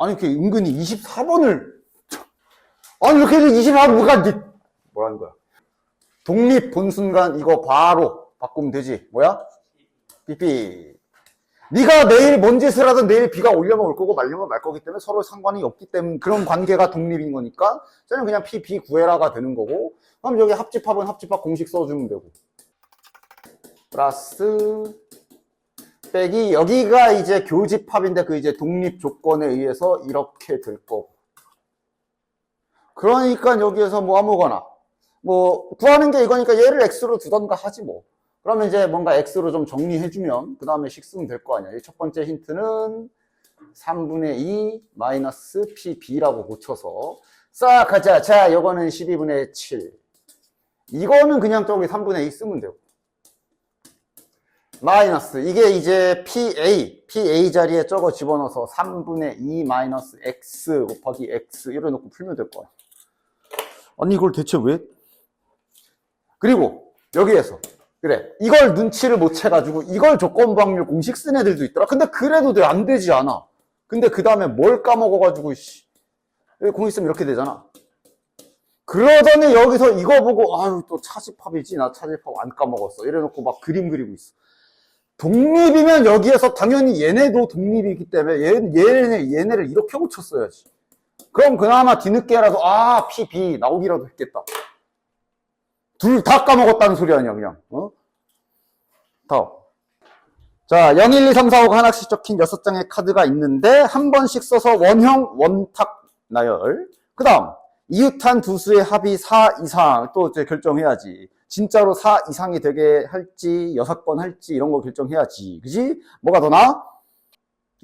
아니, 그 은근히 24번을. 아니, 이렇게 해서 24번 뭐가, 뭐라는 거야. 독립 본 순간 이거 바로 바꾸면 되지. 뭐야? 삐삐. 네가 내일 뭔 짓을 하든 내일 비가 오려면 올 거고 말려면 말 거기 때문에 서로 상관이 없기 때문에 그런 관계가 독립인 거니까 저는 그냥 P, B 구해라가 되는 거고 그럼 여기 합집합은 합집합 공식 써주면 되고 플러스 빼기 여기가 이제 교집합인데 그 이제 독립 조건에 의해서 이렇게 될 거고 그러니까 여기에서 뭐 아무거나 뭐 구하는 게 이거니까 얘를 X로 두던가 하지 뭐 그러면 이제 뭔가 X로 좀 정리해주면 그 다음에 식 쓰면 될 거 아니야. 첫 번째 힌트는 3분의 2 마이너스 PB라고 고쳐서 싹 가자. 자, 요거는 12분의 7. 이거는 그냥 저기 3분의 2 쓰면 되고. 마이너스. 이게 이제 PA 자리에 저거 집어넣어서 3분의 2 마이너스 X 곱하기 X 이래 놓고 풀면 될 거야. 아니, 이걸 대체 왜? 그리고 여기에서 그래 이걸 눈치를 못 채가지고 이걸 조건부 확률 공식 쓴 애들도 있더라. 근데 그래도 돼. 안 되지 않아. 근데 그 다음에 뭘 까먹어가지고 공식 쓰면 이렇게 되잖아. 그러더니 여기서 이거 보고 아유 또 차집합이지 나 차집합 안 까먹었어 이래놓고 막 그림 그리고 있어. 독립이면 여기에서 당연히 얘네도 독립이기 때문에 얘네를 이렇게 고쳤어야지. 그럼 그나마 뒤늦게라도 P, B 나오기라도 했겠다. 둘 다 까먹었다는 소리 아니야, 그냥. 다음. 자, 0, 1, 2, 3, 4, 5가 하나씩 적힌 6장의 카드가 있는데, 한 번씩 써서 원형, 원탁, 나열. 그 다음, 이웃한 두 수의 합이 4 이상, 또 이제 결정해야지. 진짜로 4 이상이 되게 할지, 6건 할지, 이런 거 결정해야지. 그지? 뭐가 더 나아?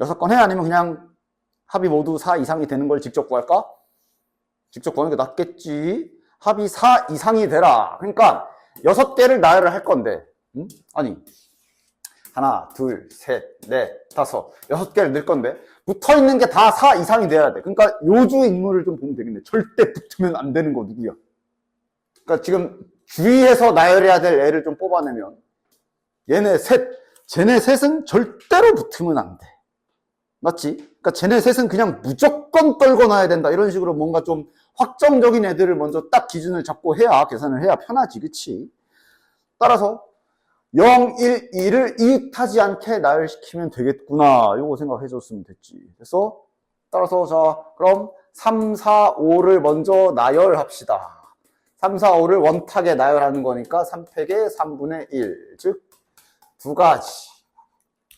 6건 해? 아니면 그냥 합이 모두 4 이상이 되는 걸 직접 구할까? 직접 구하는 게 낫겠지. 합이 4 이상이 되라. 그러니까 6개를 나열을 할 건데 아니 하나, 둘, 셋, 넷, 다섯 6개를 넣을 건데 붙어있는 게 다 4 이상이 돼야 돼. 그러니까 요주 인물을 좀 보면 되겠네. 절대 붙으면 안 되는 거 누구야? 그러니까 지금 주의해서 나열해야 될 애를 좀 뽑아내면 쟤네 셋은 절대로 붙으면 안 돼. 맞지? 그러니까 쟤네 셋은 그냥 무조건 떨궈 놔야 된다. 이런 식으로 뭔가 좀 확정적인 애들을 먼저 딱 기준을 잡고 해야 계산을 해야 편하지. 그치? 따라서 0, 1, 2를 이익하지 않게 나열시키면 되겠구나. 요거 생각해 줬으면 됐지. 그래서 따라서 자 그럼 3, 4, 5를 먼저 나열합시다. 3, 4, 5를 원탁에 나열하는 거니까 3팩에 3분의 1. 즉 2가지.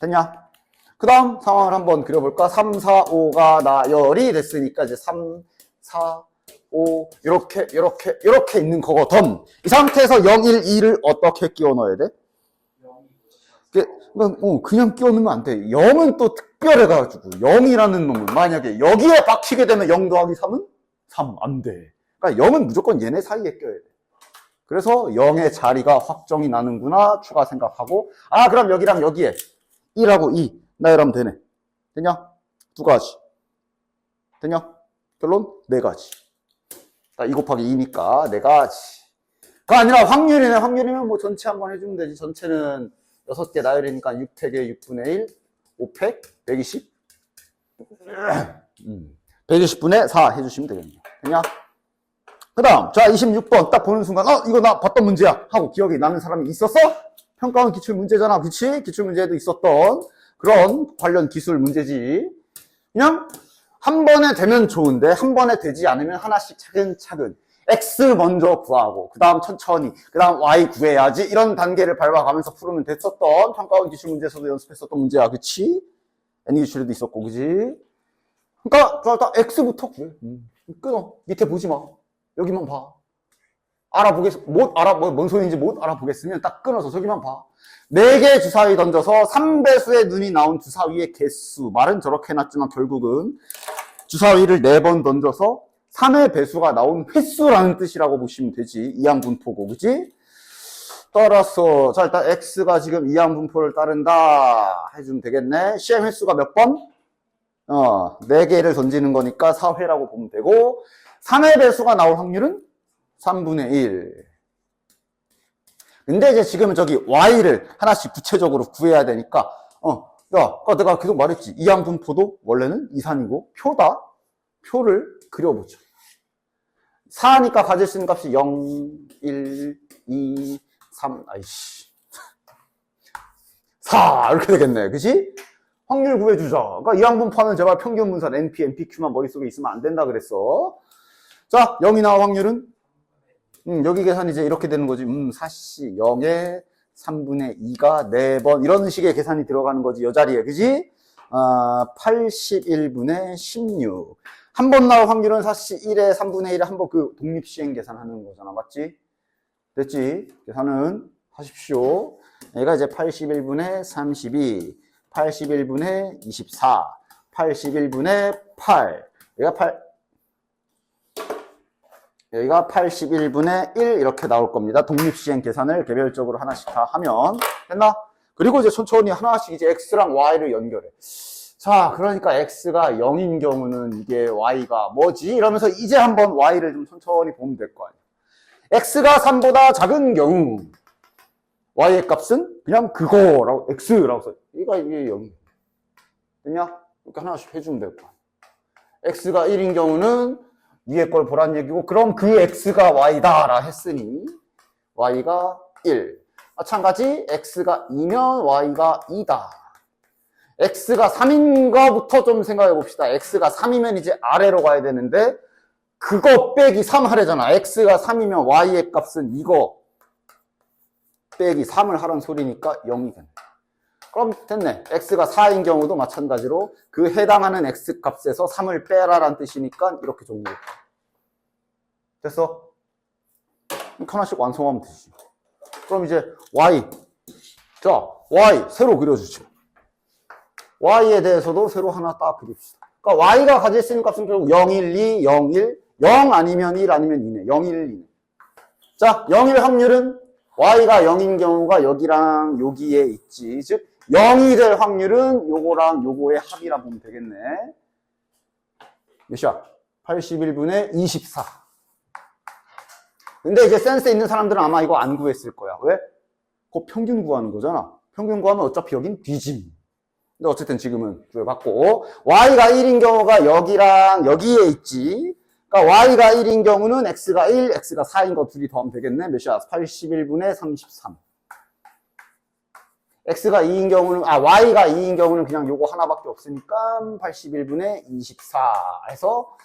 됐냐? 그 다음 상황을 한번 그려볼까? 3, 4, 5가 나열이 됐으니까 이제 3, 4, 5 이렇게 있는 거거든. 이 상태에서 0, 1, 2를 어떻게 끼워 넣어야 돼? 그냥 끼워 넣으면 안 돼. 0은 또 특별해가지고 0이라는 놈은 만약에 여기에 박히게 되면 0 더하기 3은 3 안 돼. 그러니까 0은 무조건 얘네 사이에 껴야 돼. 그래서 0의 자리가 확정이 나는구나 추가 생각하고 그럼 여기랑 여기에 1하고 2 나열하면 되네. 되냐? 2가지. 되냐? 결론 4가지. 2 곱하기 2니까 4가지. 그거 아니라 확률이네. 확률이면 뭐 전체 한번 해주면 되지. 전체는 6개 나열이니까 6팩에 6분의 1, 5팩, 120. 120분의 4 해주시면 되겠네요. 되냐? 그 다음, 자, 26번 딱 보는 순간, 이거 나 봤던 문제야. 하고 기억이 나는 사람이 있었어? 평가원 기출문제잖아. 그치? 기출문제에도 있었던 그런 관련 기술 문제지. 그냥 한 번에 되면 좋은데 한 번에 되지 않으면 하나씩 차근차근 X 먼저 구하고 그 다음 천천히 그 다음 Y 구해야지 이런 단계를 밟아가면서 풀으면 됐었던 평가원 기출문제에서도 연습했었던 문제야. 그치? N기출에도 있었고 그치? 그러니까 다 X부터 구해. 끊어. 밑에 보지 마. 여기만 봐. 뭔 소리인지 못 알아보겠으면 딱 끊어서 저기만 봐. 4개 주사위 던져서 3배수의 눈이 나온 주사위의 개수. 말은 저렇게 해놨지만 결국은 주사위를 4번 던져서 3의 배수가 나온 횟수라는 뜻이라고 보시면 되지. 이항분포고, 그지? 따라서, 자, 일단 X가 지금 이항분포를 따른다. 해주면 되겠네. 시험 횟수가 몇 번? 4개를 던지는 거니까 4회라고 보면 되고, 3의 배수가 나올 확률은 3분의 1. 근데 이제 지금 저기 Y를 하나씩 구체적으로 구해야 되니까, 야, 아까 내가 계속 말했지. 이항분포도 원래는 이산이고 표다. 표를 그려보죠. 4니까 가질 수 있는 값이 0, 1, 2, 3, 아이씨. 4 이렇게 되겠네. 그치? 확률 구해주자. 그러니까 이항분포는 제발 평균 분산 NP, NPQ만 머릿속에 있으면 안 된다 그랬어. 자, 0이 나와 확률은? 여기 계산이 이제 이렇게 되는 거지. 사씨 0에 3분의 2가 4번. 이런 식의 계산이 들어가는 거지. 이 자리에. 그지? 81분의 16. 한 번 나올 확률은 사씨 1에 3분의 1에 한 번 그 독립시행 계산하는 거잖아. 맞지? 됐지? 계산은 하십시오. 얘가 이제 81분의 32, 81분의 24, 81분의 8. 여기가 81분의 1 이렇게 나올 겁니다. 독립시행 계산을 개별적으로 하나씩 다 하면 됐나? 그리고 이제 천천히 하나씩 이제 x랑 y를 연결해. 자, 그러니까 x가 0인 경우는 이게 y가 뭐지? 이러면서 이제 한번 y를 좀 천천히 보면 될 거 아니야. x가 3보다 작은 경우 y의 값은 그냥 그거라고 x라고 써. 이게 0. 됐냐? 이렇게 하나씩 해주면 될 거야. x가 1인 경우는 위에 걸 보란 얘기고, 그럼 그 x가 y다라 했으니 y가 1. 마찬가지 x가 2면 y가 2다. x가 3인 거부터 좀 생각해 봅시다. x가 3이면 이제 아래로 가야 되는데 그거 빼기 3 하래잖아. x가 3이면 y의 값은 이거 빼기 3을 하란 소리니까 0이 됐네. 그럼 됐네. x가 4인 경우도 마찬가지로 그 해당하는 x 값에서 3을 빼라란 뜻이니까 이렇게 정리해. 됐어? 이렇게 하나씩 완성하면 되지. 그럼 이제 y. 자, y 새로 그려주죠. y에 대해서도 새로 하나 딱 그립시다. 그러니까 y가 가질 수 있는 값은 결국 0, 1, 2, 0, 1, 0 아니면 1 아니면 2네. 0, 1, 2네. 자, 0, 1 확률은 y가 0인 경우가 여기랑 여기에 있지. 즉 0이 될 확률은 요거랑 요거의 합이라 보면 되겠네. 몇이야? 81분의 24. 근데 이제 센스 있는 사람들은 아마 이거 안 구했을 거야. 왜? 그거 평균 구하는 거잖아. 평균 구하면 어차피 여긴 뒤짐. 근데 어쨌든 지금은 구해봤고, y가 1인 경우가 여기랑 여기에 있지. 그러니까 y가 1인 경우는 x가 1, x가 4인 거 둘이 더하면 되겠네. 몇이야? 81분의 33. x가 2인 경우는, y가 2인 경우는 그냥 요거 하나밖에 없으니까 81분의 24 해서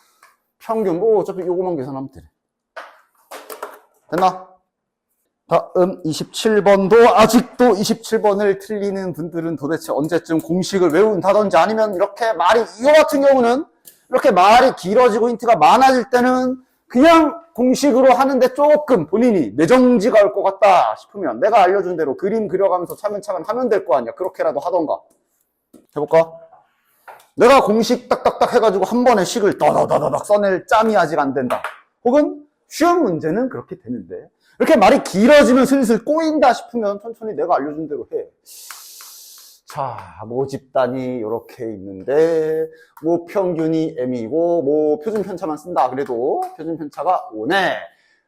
평균, 뭐 어차피 요거만 계산하면 되네. 됐나? 다음 27번도 아직도 27번을 틀리는 분들은 도대체 언제쯤 공식을 외운다든지 아니면 이렇게 말이, 이거 같은 경우는 이렇게 말이 길어지고 힌트가 많아질 때는 그냥 공식으로 하는데 조금 본인이 뇌정지가 올 것 같다 싶으면 내가 알려준 대로 그림 그려가면서 차근차근 하면 될 거 아니야. 그렇게라도 하던가. 해볼까? 내가 공식 딱딱딱 해가지고 한 번에 식을 떠다다다닥 써낼 짬이 아직 안 된다. 혹은 쉬운 문제는 그렇게 되는데 이렇게 말이 길어지면 슬슬 꼬인다 싶으면 천천히 내가 알려준 대로 해. 자, 모집단이 이렇게 있는데 뭐 평균이 m이고 뭐 표준 편차만 쓴다 그래도 표준 편차가 5네.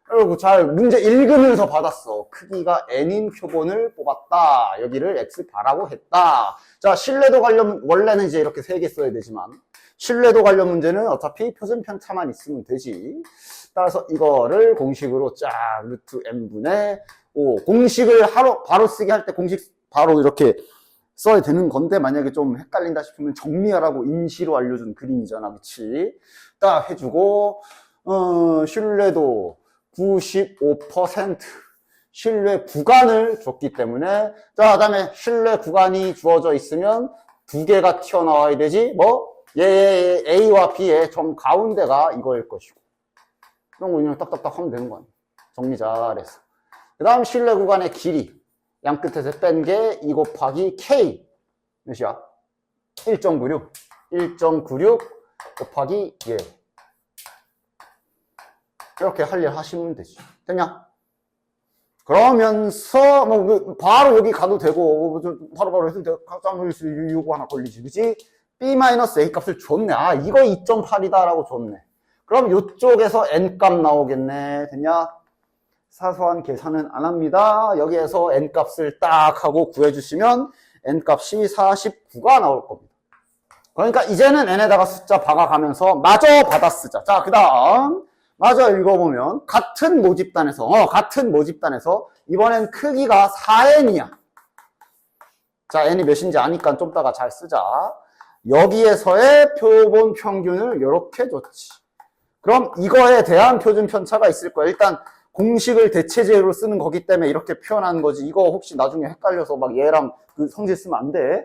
그리고 잘 문제 읽으면서 받았어. 크기가 n인 표본을 뽑았다. 여기를 x바라고 했다. 자, 신뢰도 관련 원래는 이제 이렇게 3개 써야 되지만 신뢰도 관련 문제는 어차피 표준 편차만 있으면 되지. 따라서 이거를 공식으로 쫙 루트 m분의 5. 공식을 바로 쓰게 할 때 공식 바로 이렇게 써야 되는 건데 만약에 좀 헷갈린다 싶으면 정리하라고 임시로 알려준 그림이잖아. 그치? 딱 해주고 신뢰도 95% 신뢰 구간을 줬기 때문에 자, 그다음에 신뢰 구간이 주어져 있으면 두 개가 튀어나와야 되지. 뭐 얘 A와 B의 점 가운데가 이거일 것이고 그런 거 그냥 딱딱딱 하면 되는 거 아니야. 정리 잘했어. 그 다음 신뢰 구간의 길이 양 끝에서 뺀 게 2 곱하기 K 몇이야? 1.96 1.96 곱하기 얘 이렇게 할 일 하시면 되지. 됐냐? 그러면서 뭐 바로 여기 가도 되고 바로 해도 되고 깜짝 놀랄 수 요거 하나 걸리지. 그치? B-A 값을 줬네. 이거 2.8이다 라고 줬네. 그럼 이쪽에서 n값 나오겠네. 됐냐? 사소한 계산은 안 합니다. 여기에서 n값을 딱 하고 구해주시면 n값이 49가 나올 겁니다. 그러니까 이제는 n에다가 숫자 박아가면서 마저 받아 쓰자. 자, 그 다음 마저 읽어보면 같은 모집단에서 이번엔 크기가 4n이야. 자, n이 몇인지 아니까 좀 이따가 잘 쓰자. 여기에서의 표본 평균을 이렇게 줬지. 그럼 이거에 대한 표준 편차가 있을 거야. 일단 공식을 대체제로 쓰는 거기 때문에 이렇게 표현한 거지. 이거 혹시 나중에 헷갈려서 막 얘랑 그 성질 쓰면 안 돼.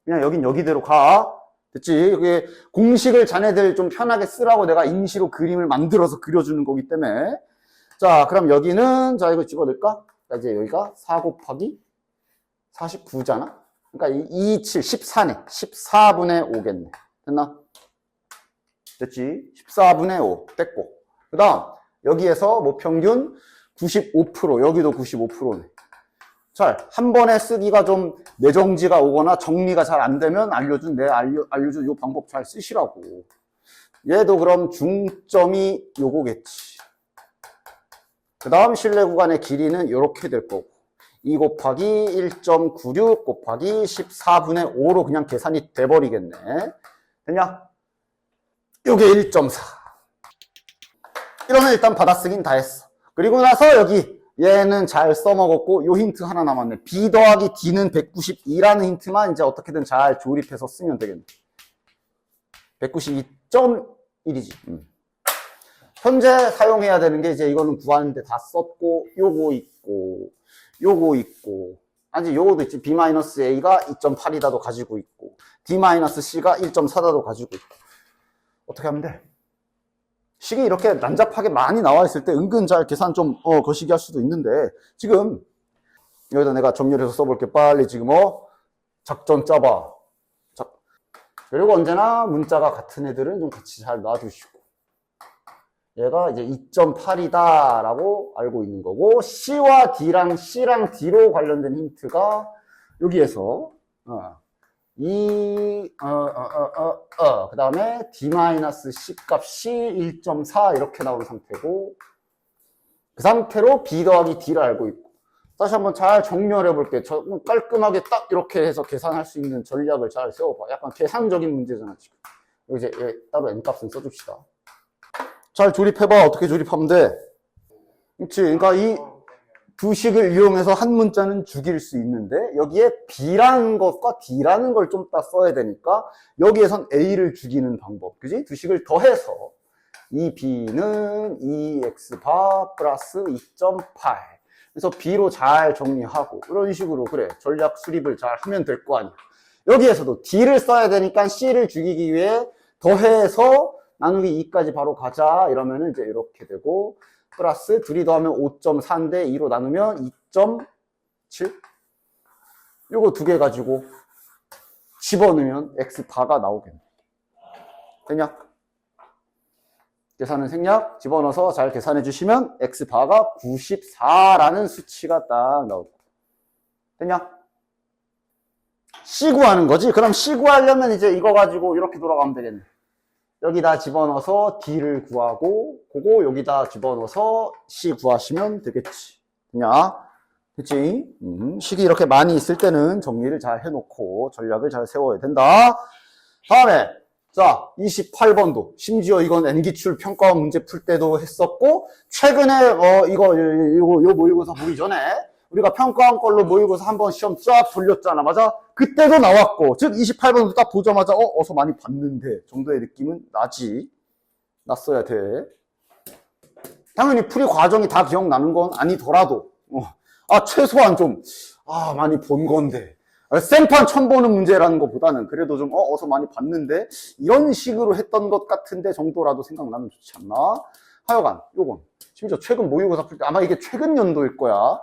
그냥 여긴 여기대로 가. 됐지? 그게 공식을 자네들 좀 편하게 쓰라고 내가 임시로 그림을 만들어서 그려주는 거기 때문에. 자, 그럼 여기는, 자, 이거 집어넣을까? 자, 이제 여기가 4 곱하기 49잖아? 그러니까 2, 7, 14네. 14분의 5겠네. 됐나? 됐지? 14분의 5. 됐고. 그 다음, 여기에서 뭐 평균 95%, 여기도 95%네. 잘, 한 번에 쓰기가 좀 내정지가 오거나 정리가 잘 안 되면 알려준 이 방법 잘 쓰시라고. 얘도 그럼 중점이 요거겠지. 그 다음 실내 구간의 길이는 이렇게 될 거고. 2 곱하기 1.96 곱하기 14분의 5로 그냥 계산이 돼버리겠네. 됐냐? 요게 1.4. 이러면 일단 받아쓰긴 다 했어. 그리고 나서 여기 얘는 잘 써먹었고 요 힌트 하나 남았네. B 더하기 D는 192라는 힌트만 이제 어떻게든 잘 조립해서 쓰면 되겠네. 192.1이지. 현재 사용해야 되는 게 이제 이거는 구하는데 다 썼고 요거 있고 요거 있고 아니 요거도 있지. B-A가 2.8이다도 가지고 있고 D-C가 1.4다도 가지고 있고 어떻게 하면 돼? 식이 이렇게 난잡하게 많이 나와 있을 때 은근 잘 계산 좀 거시기 할 수도 있는데 지금 여기다 내가 정렬해서 써볼게. 빨리 지금 작전 짜봐. 자, 그리고 언제나 문자가 같은 애들은 좀 같이 잘 놔두시고 얘가 이제 2.8이다 라고 알고 있는 거고 C와 D랑 C랑 D로 관련된 힌트가 여기에서 그 다음에 D-C 값이 1.4 이렇게 나오는 상태고 그 상태로 B 더하기 D를 알고 있고 다시 한번 잘 정렬해 볼게. 깔끔하게 딱 이렇게 해서 계산할 수 있는 전략을 잘 세워봐. 약간 계산적인 문제잖아 지금. 이제 따로 n값은 써줍시다. 잘 조립해봐. 어떻게 조립하면 돼? 그렇지. 그러니까 이 두 식을 이용해서 한 문자는 죽일 수 있는데 여기에 B라는 것과 D라는 걸 좀 이따 써야 되니까 여기에선 A를 죽이는 방법. 그지? 두 식을 더해서 이 B는 2x바 플러스 2.8 그래서 B로 잘 정리하고 이런 식으로 그래 전략 수립을 잘 하면 될 거 아니야. 여기에서도 D를 써야 되니까 C를 죽이기 위해 더해서 나누기 2까지 바로 가자 이러면은 이제 이렇게 되고 플러스 둘이 더하면 5.4인데 2로 나누면 2.7 요거 두 개 가지고 집어넣으면 x바가 나오겠네. 생략 계산은 생략 집어넣어서 잘 계산해 주시면 x바가 94라는 수치가 딱 나오고 생략 C 구하는 거지. 그럼 C 구하려면 이제 이거 가지고 이렇게 돌아가면 되겠네. 여기다 집어넣어서 D를 구하고 그거 여기다 집어넣어서 C 구하시면 되겠지. 그냥 됐지? 식이 이렇게 많이 있을 때는 정리를 잘 해놓고 전략을 잘 세워야 된다. 다음에 자 28번도 심지어 이건 N기출 평가원 문제 풀 때도 했었고 최근에 이거 모의고사 보기 전에 우리가 평가원 걸로 모의고사 한번 시험 쫙 돌렸잖아. 맞아? 그때도 나왔고 즉 28번도 딱 보자마자 어서 많이 봤는데 정도의 느낌은 나지. 났어야 돼. 당연히 풀이 과정이 다 기억나는 건 아니더라도 최소한 좀 많이 본 건데 생판 처음 보는 문제라는 것보다는 그래도 좀 어서 많이 봤는데 이런 식으로 했던 것 같은데 정도라도 생각나면 좋지 않나. 하여간 요건 심지어 최근 모의고사 풀 때 아마 이게 최근 연도일 거야.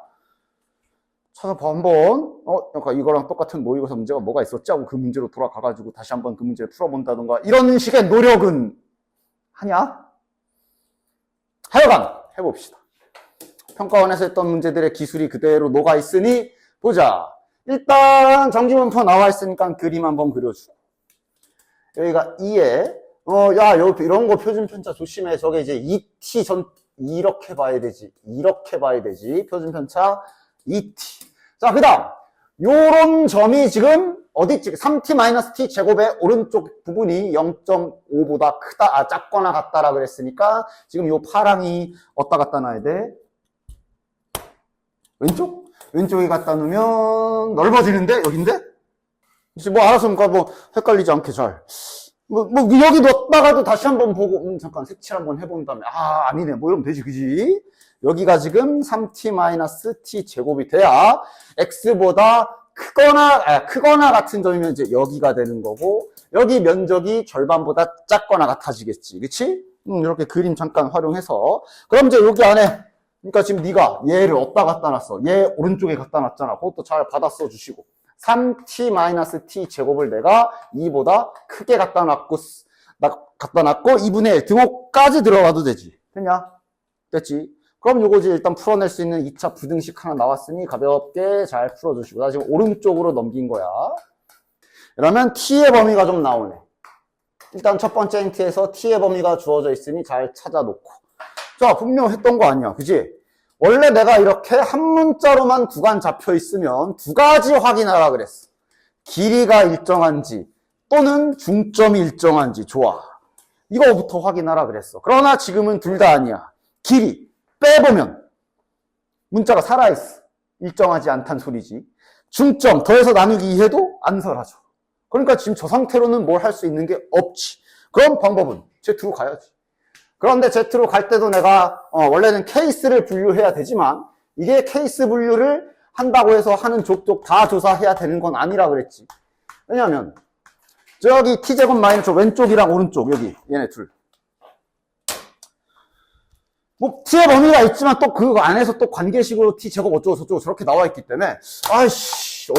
찾아봐 한번 그러니까 이거랑 똑같은 모의고사 문제가 뭐가 있었지 하고 그 문제로 돌아가가지고 다시 한번 그 문제를 풀어본다던가 이런 식의 노력은 하냐? 하여간 해봅시다. 평가원에서 했던 문제들의 기술이 그대로 녹아있으니 보자. 일단 정지문표 나와있으니까 그림 한번 그려주고 여기가 2에 여기 이런 거 표준 편차 조심해. 저게 이제 2t 이렇게 봐야 되지. 이렇게 봐야 되지. 표준 편차 2t. 자, 그 다음 요런 점이 지금 어디지? 3t-t 제곱의 오른쪽 부분이 0.5보다 크다, 작거나 같다라 그랬으니까 지금 요 파랑이 어디다 갖다 놔야 돼? 왼쪽? 왼쪽에 갖다 놓으면 넓어지는데? 여긴데? 뭐 알아서 뭐 헷갈리지 않게 잘. 뭐 여기 넣었다가도 다시 한번 보고 잠깐 색칠 한번 해본 다음에 아니네 뭐 이러면 되지 그지? 여기가 지금 3t-t 제곱이 돼야 x보다 크거나 같은 점이면 이제 여기가 되는 거고 여기 면적이 절반보다 작거나 같아지겠지 그치? 이렇게 그림 잠깐 활용해서 그럼 이제 여기 안에 그러니까 지금 네가 얘를 어디다 갖다 놨어? 얘 오른쪽에 갖다 놨잖아. 그것도 잘 받아 써주시고 3t-t 제곱을 내가 2보다 크게 갖다 놨고 2분의 1 등호까지 들어가도 되지. 됐냐? 됐지? 그럼 요거지 일단 풀어낼 수 있는 2차 부등식 하나 나왔으니 가볍게 잘 풀어주시고 나 지금 오른쪽으로 넘긴 거야. 그러면 t의 범위가 좀 나오네. 일단 첫 번째 힌트에서 t의 범위가 주어져 있으니 잘 찾아놓고 자 분명 했던 거 아니야 그지? 원래 내가 이렇게 한 문자로만 구간 잡혀 있으면 두 가지 확인하라 그랬어. 길이가 일정한지 또는 중점이 일정한지 좋아. 이거부터 확인하라 그랬어. 그러나 지금은 둘 다 아니야. 길이 빼보면 문자가 살아있어. 일정하지 않단 소리지. 중점 더해서 나누기 2해도 안 사라져. 그러니까 지금 저 상태로는 뭘 할 수 있는 게 없지. 그럼 방법은 Z로 가야지. 그런데 Z로 갈 때도 내가 원래는 케이스를 분류해야 되지만 이게 케이스 분류를 한다고 해서 하는 족족 다 조사해야 되는 건 아니라 그랬지. 왜냐하면 저기 t제곱 마이너스 왼쪽이랑 오른쪽 여기 얘네 둘 뭐 t의 범위가 있지만 또 그 안에서 또 관계식으로 t제곱 어쩌고 저쩌고 저렇게 나와 있기 때문에 아이씨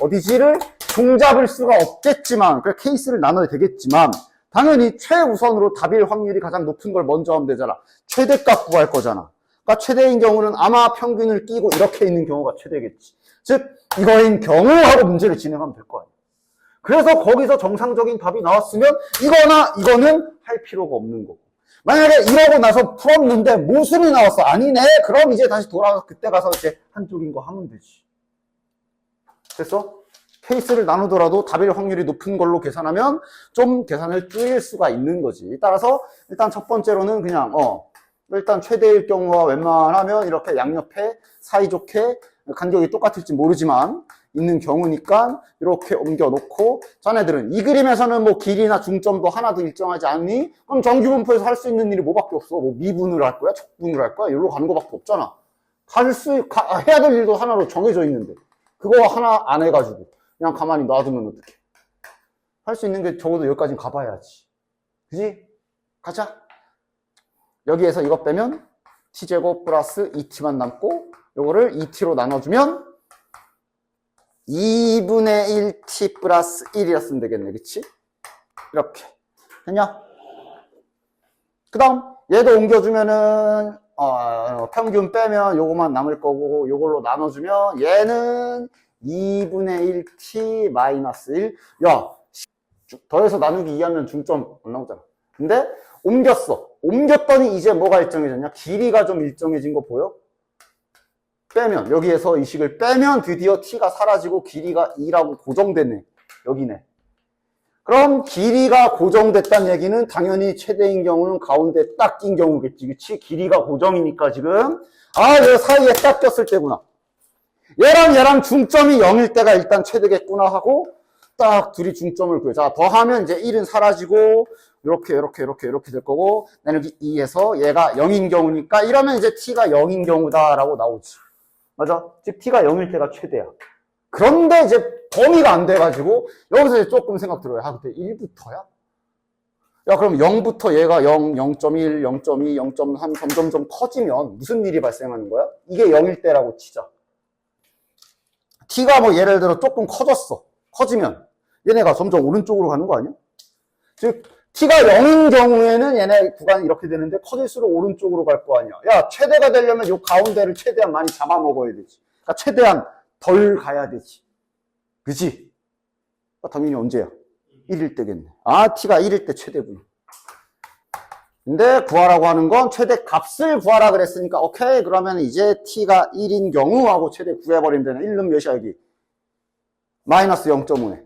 어디지를 종잡을 수가 없겠지만 그래 케이스를 나눠야 되겠지만 당연히 최우선으로 답일 확률이 가장 높은 걸 먼저 하면 되잖아. 최대값 구할 거잖아. 그러니까 최대인 경우는 아마 평균을 끼고 이렇게 있는 경우가 최대겠지. 즉 이거인 경우하고 문제를 진행하면 될 거 아니야. 그래서 거기서 정상적인 답이 나왔으면 이거나 이거는 할 필요가 없는 거고. 만약에 이러고 나서 풀었는데 모순이 나왔어. 아니네. 그럼 이제 다시 돌아가서 그때 가서 이제 한쪽인 거 하면 되지. 됐어? 케이스를 나누더라도 답일 확률이 높은 걸로 계산하면 좀 계산을 줄일 수가 있는 거지. 따라서 일단 첫 번째로는 그냥 일단 최대일 경우와 웬만하면 이렇게 양옆에 사이좋게 간격이 똑같을지 모르지만 있는 경우니까 이렇게 옮겨놓고 자네들은 이 그림에서는 뭐 길이나 중점도 하나도 일정하지 않니? 그럼 정규분포에서 할 수 있는 일이 뭐밖에 없어? 뭐 미분을 할 거야? 척분을 할 거야? 여기로 가는 거밖에 없잖아. 해야 될 일도 하나로 정해져 있는데 그거 하나 안 해가지고 그냥 가만히 놔두면 어떡해. 할 수 있는 게 적어도 여기까지는 가봐야지. 그지? 가자. 여기에서 이거 빼면 t제곱 플러스 2t만 남고 요거를 2t로 나눠주면 2분의 1t 플러스 1이라 쓰면 되겠네. 그치? 이렇게. 됐냐? 그 다음 얘도 옮겨주면은 평균 빼면 요거만 남을 거고 요걸로 나눠주면 얘는 2분의 1t 마이너스 1. 야, 더해서 나누기 2하면 중점 안 나오잖아. 근데 옮겼어. 옮겼더니 이제 뭐가 일정해졌냐? 길이가 좀 일정해진 거 보여? 빼면 여기에서 이 식을 빼면 드디어 t가 사라지고 길이가 2라고 고정되네. 여기네. 그럼 길이가 고정됐다는 얘기는 당연히 최대인 경우는 가운데 딱 낀 경우겠지. 그치? 길이가 고정이니까 지금 얘 사이에 딱 꼈을 때구나. 얘랑 중점이 0일 때가 일단 최대겠구나 하고 딱 둘이 중점을 구해. 자, 더하면 이제 1은 사라지고 이렇게 될 거고 나누기 2에서 얘가 0인 경우니까 이러면 이제 t가 0인 경우다라고 나오지. 맞아? 즉 t가 0일 때가 최대야. 그런데 이제 범위가 안 돼가지고 여기서 이제 조금 생각 들어요. 근데 1부터야? 야, 그럼 0부터 얘가 0, 0.1, 0.2, 0.3 점점 커지면 무슨 일이 발생하는 거야? 이게 0일 때라고 치자. t가 뭐 예를 들어 조금 커졌어. 커지면 얘네가 점점 오른쪽으로 가는 거 아니야? 즉 t가 0인 경우에는 얘네 구간이 이렇게 되는데 커질수록 오른쪽으로 갈 거 아니야. 야, 최대가 되려면 요 가운데를 최대한 많이 잡아먹어야 되지. 그러니까 최대한 덜 가야 되지. 그치? 당연히 언제야? 1일 때겠네. t가 1일 때 최대구나. 근데 구하라고 하는 건 최대 값을 구하라 그랬으니까 오케이. 그러면 이제 t가 1인 경우 하고 최대 구해버리면 되네. 1은 몇이야 여기? 마이너스 0.5네.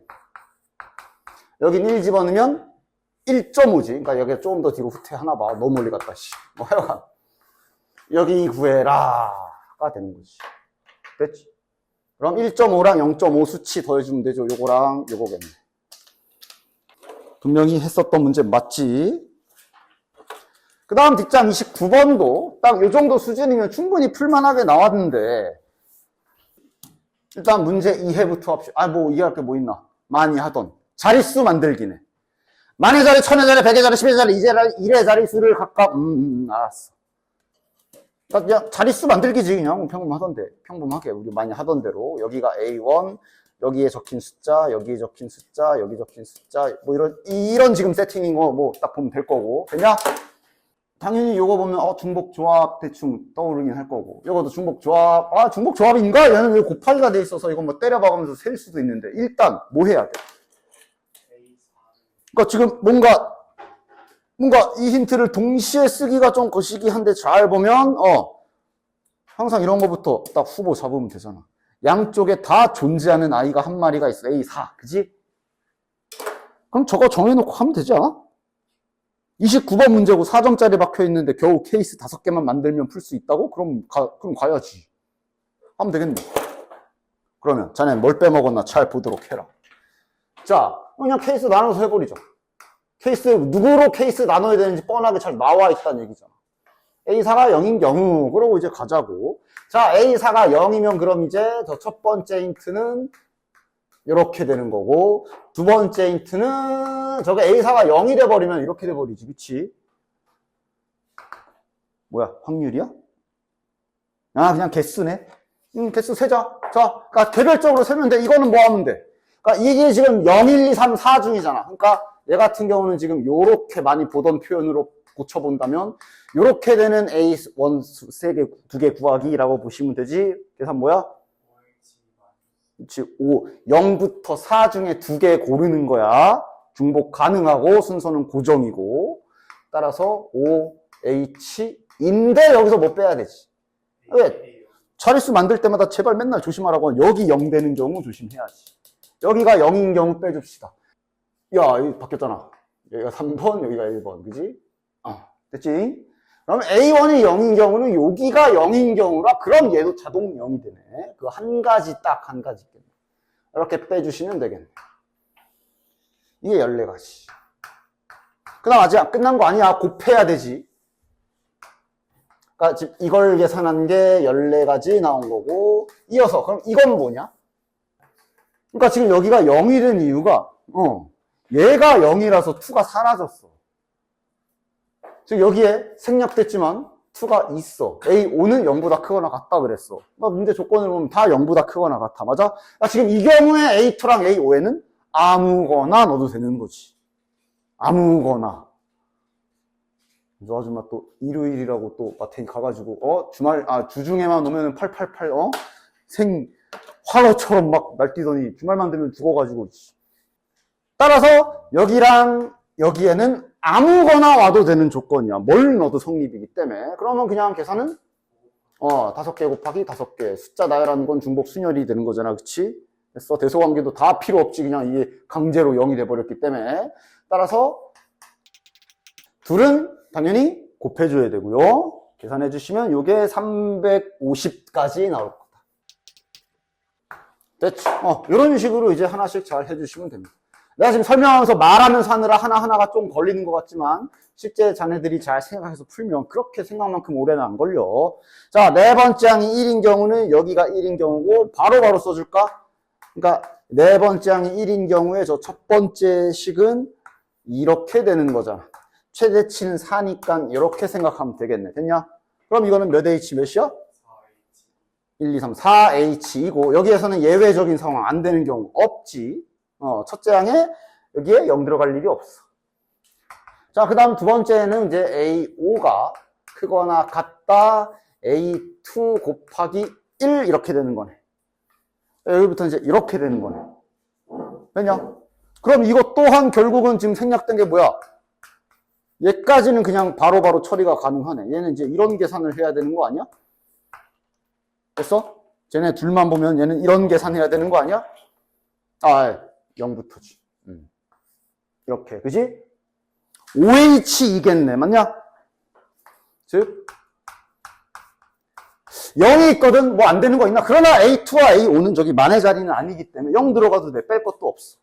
여긴 1 집어넣으면 1.5지. 그러니까 여기 조금 더 뒤로 후퇴하나 봐. 너무 멀리 갔다, 씨. 뭐 하여간. 여기 구해라가 되는 거지. 됐지? 그럼 1.5랑 0.5 수치 더해주면 되죠. 요거랑 요거겠네. 분명히 했었던 문제 맞지? 그 다음 뒷장 29번도 딱 요 정도 수준이면 충분히 풀만하게 나왔는데, 일단 문제 2회부터 합시다. 뭐 이해할 게 뭐 있나? 많이 하던 자릿수 만들기네. 만의 자리, 천의 자리, 백의 자리, 십의 자리, 일의 자리 수를 각각 알았어. 그냥 자릿수 만들기지. 그냥 평범하던데, 평범하게 우리 많이 하던 대로 여기가 A1, 여기에 적힌 숫자, 여기에 적힌 숫자, 여기 적힌 숫자, 뭐 이런 지금 세팅인 거 뭐 딱 보면 될 거고. 됐냐? 당연히 요거 보면 중복조합 대충 떠오르긴 할 거고, 요것도 중복조합, 중복조합인가? 얘는 왜 곱하기가 돼 있어서 이거 뭐 때려박으면서 셀 수도 있는데, 일단 뭐 해야 돼? 그러니까 지금 뭔가 이 힌트를 동시에 쓰기가 좀 거시기 한데, 잘 보면 항상 이런 거부터 딱 후보 잡으면 되잖아. 양쪽에 다 존재하는 아이가 한 마리가 있어. A4 그지? 그럼 저거 정해놓고 하면 되지 않아? 29번 문제고 4점짜리 박혀 있는데 겨우 케이스 5개만 만들면 풀 수 있다고? 그럼 가야지. 하면 되겠네. 그러면 자네 뭘 빼먹었나 잘 보도록 해라. 자, 그냥 케이스 나눠서 해버리죠. 누구로 케이스 나눠야 되는지 뻔하게 잘 나와 있다는 얘기잖아. A4가 0인 경우, 그러고 이제 가자고. 자, A4가 0이면 그럼 이제 저 첫 번째 힌트는 이렇게 되는 거고, 두 번째 힌트는 저게 A4가 0이 돼버리면 이렇게 돼버리지, 그치? 뭐야, 확률이야? 그냥 개수네. 개수 세자. 자, 그러니까 개별적으로 세면 돼. 이거는 뭐 하면 돼? 그러니까 이게 지금 0, 1, 2, 3, 4 중이잖아. 그러니까 얘 같은 경우는 지금 요렇게 많이 보던 표현으로 고쳐본다면 요렇게 되는 A1 3개, 2개 구하기라고 보시면 되지. 계산 뭐야? 그치, 0부터 4 중에 2개 고르는 거야. 중복 가능하고 순서는 고정이고. 따라서 OH인데 여기서 뭐 빼야 되지? 왜? 자릿수 만들 때마다 제발 맨날 조심하라고. 여기 0 되는 경우 조심해야지. 여기가 0인 경우 빼줍시다. 야, 여기 바뀌었잖아. 여기가 3번, 여기가 1번. 그지? 됐지? 그럼 A1이 0인 경우는 여기가 0인 경우라, 그럼 얘도 자동 0이 되네. 그 딱 한 가지 있겠네. 이렇게 빼주시면 되겠네. 이게 14가지. 그 다음 아직 끝난 거 아니야. 곱해야 되지. 그러니까 지금 이걸 계산한 게 14가지 나온 거고, 이어서 그럼 이건 뭐냐? 그러니까 지금 여기가 0이 된 이유가 얘가 0이라서 2가 사라졌어. 지금 여기에 생략됐지만 2가 있어. A5는 0보다 크거나 같다 그랬어. 그러니까 문제 조건을 보면 다 0보다 크거나 같아. 맞아? 그러니까 지금 이 경우에 A2랑 A5에는 아무거나 넣어도 되는 거지. 아무거나. 저 아줌마 또 일요일이라고 또 마트에 가가지고 주중에만 오면은 888 화로처럼 막 날뛰더니 주말만 되면 죽어가지고. 따라서 여기랑 여기에는 아무거나 와도 되는 조건이야. 뭘 넣어도 성립이기 때문에. 그러면 그냥 계산은 5개 곱하기 5개. 숫자 나열하는 건 중복 순열이 되는 거잖아. 그치? 됐어. 대소관계도 다 필요 없지. 그냥 이게 강제로 0이 돼버렸기 때문에. 따라서 둘은 당연히 곱해줘야 되고요. 계산해 주시면 이게 350까지 나올 거다. 됐죠? 이런 식으로 이제 하나씩 잘 해주시면 됩니다. 내가 지금 설명하면서 말하면서 하느라 하나하나가 좀 걸리는 것 같지만 실제 자네들이 잘 생각해서 풀면 그렇게 생각만큼 오래는 안 걸려. 자, 네 번째 항이 1인 경우는 여기가 1인 경우고 바로바로 써줄까? 그러니까 네 번째 항이 1인 경우에 저 첫 번째 식은 이렇게 되는 거잖아. 최대치는 4니까 이렇게 생각하면 되겠네. 됐냐? 그럼 이거는 몇 H 몇이야? 1, 2, 3, 4H이고 여기에서는 예외적인 상황 안 되는 경우 없지. 첫째 항에 여기에 0 들어갈 일이 없어. 자, 그 다음 두 번째는 이제 A5가 크거나 같다. A2 곱하기 1 이렇게 되는 거네. 여기부터 이제 이렇게 되는 거네. 왜냐? 그럼 이것 또한 결국은 지금 생략된 게 뭐야? 얘까지는 그냥 바로바로 처리가 가능하네. 얘는 이제 이런 계산을 해야 되는 거 아니야? 됐어? 쟤네 둘만 보면 얘는 이런 계산해야 되는 거 아니야? 아, 0부터지. 이렇게, 그지? OH2겠네, 맞냐? 즉, 0이 있거든, 뭐 안 되는 거 있나? 그러나 A2와 A5는 저기 만의 자리는 아니기 때문에 0 들어가도 돼, 뺄 것도 없어.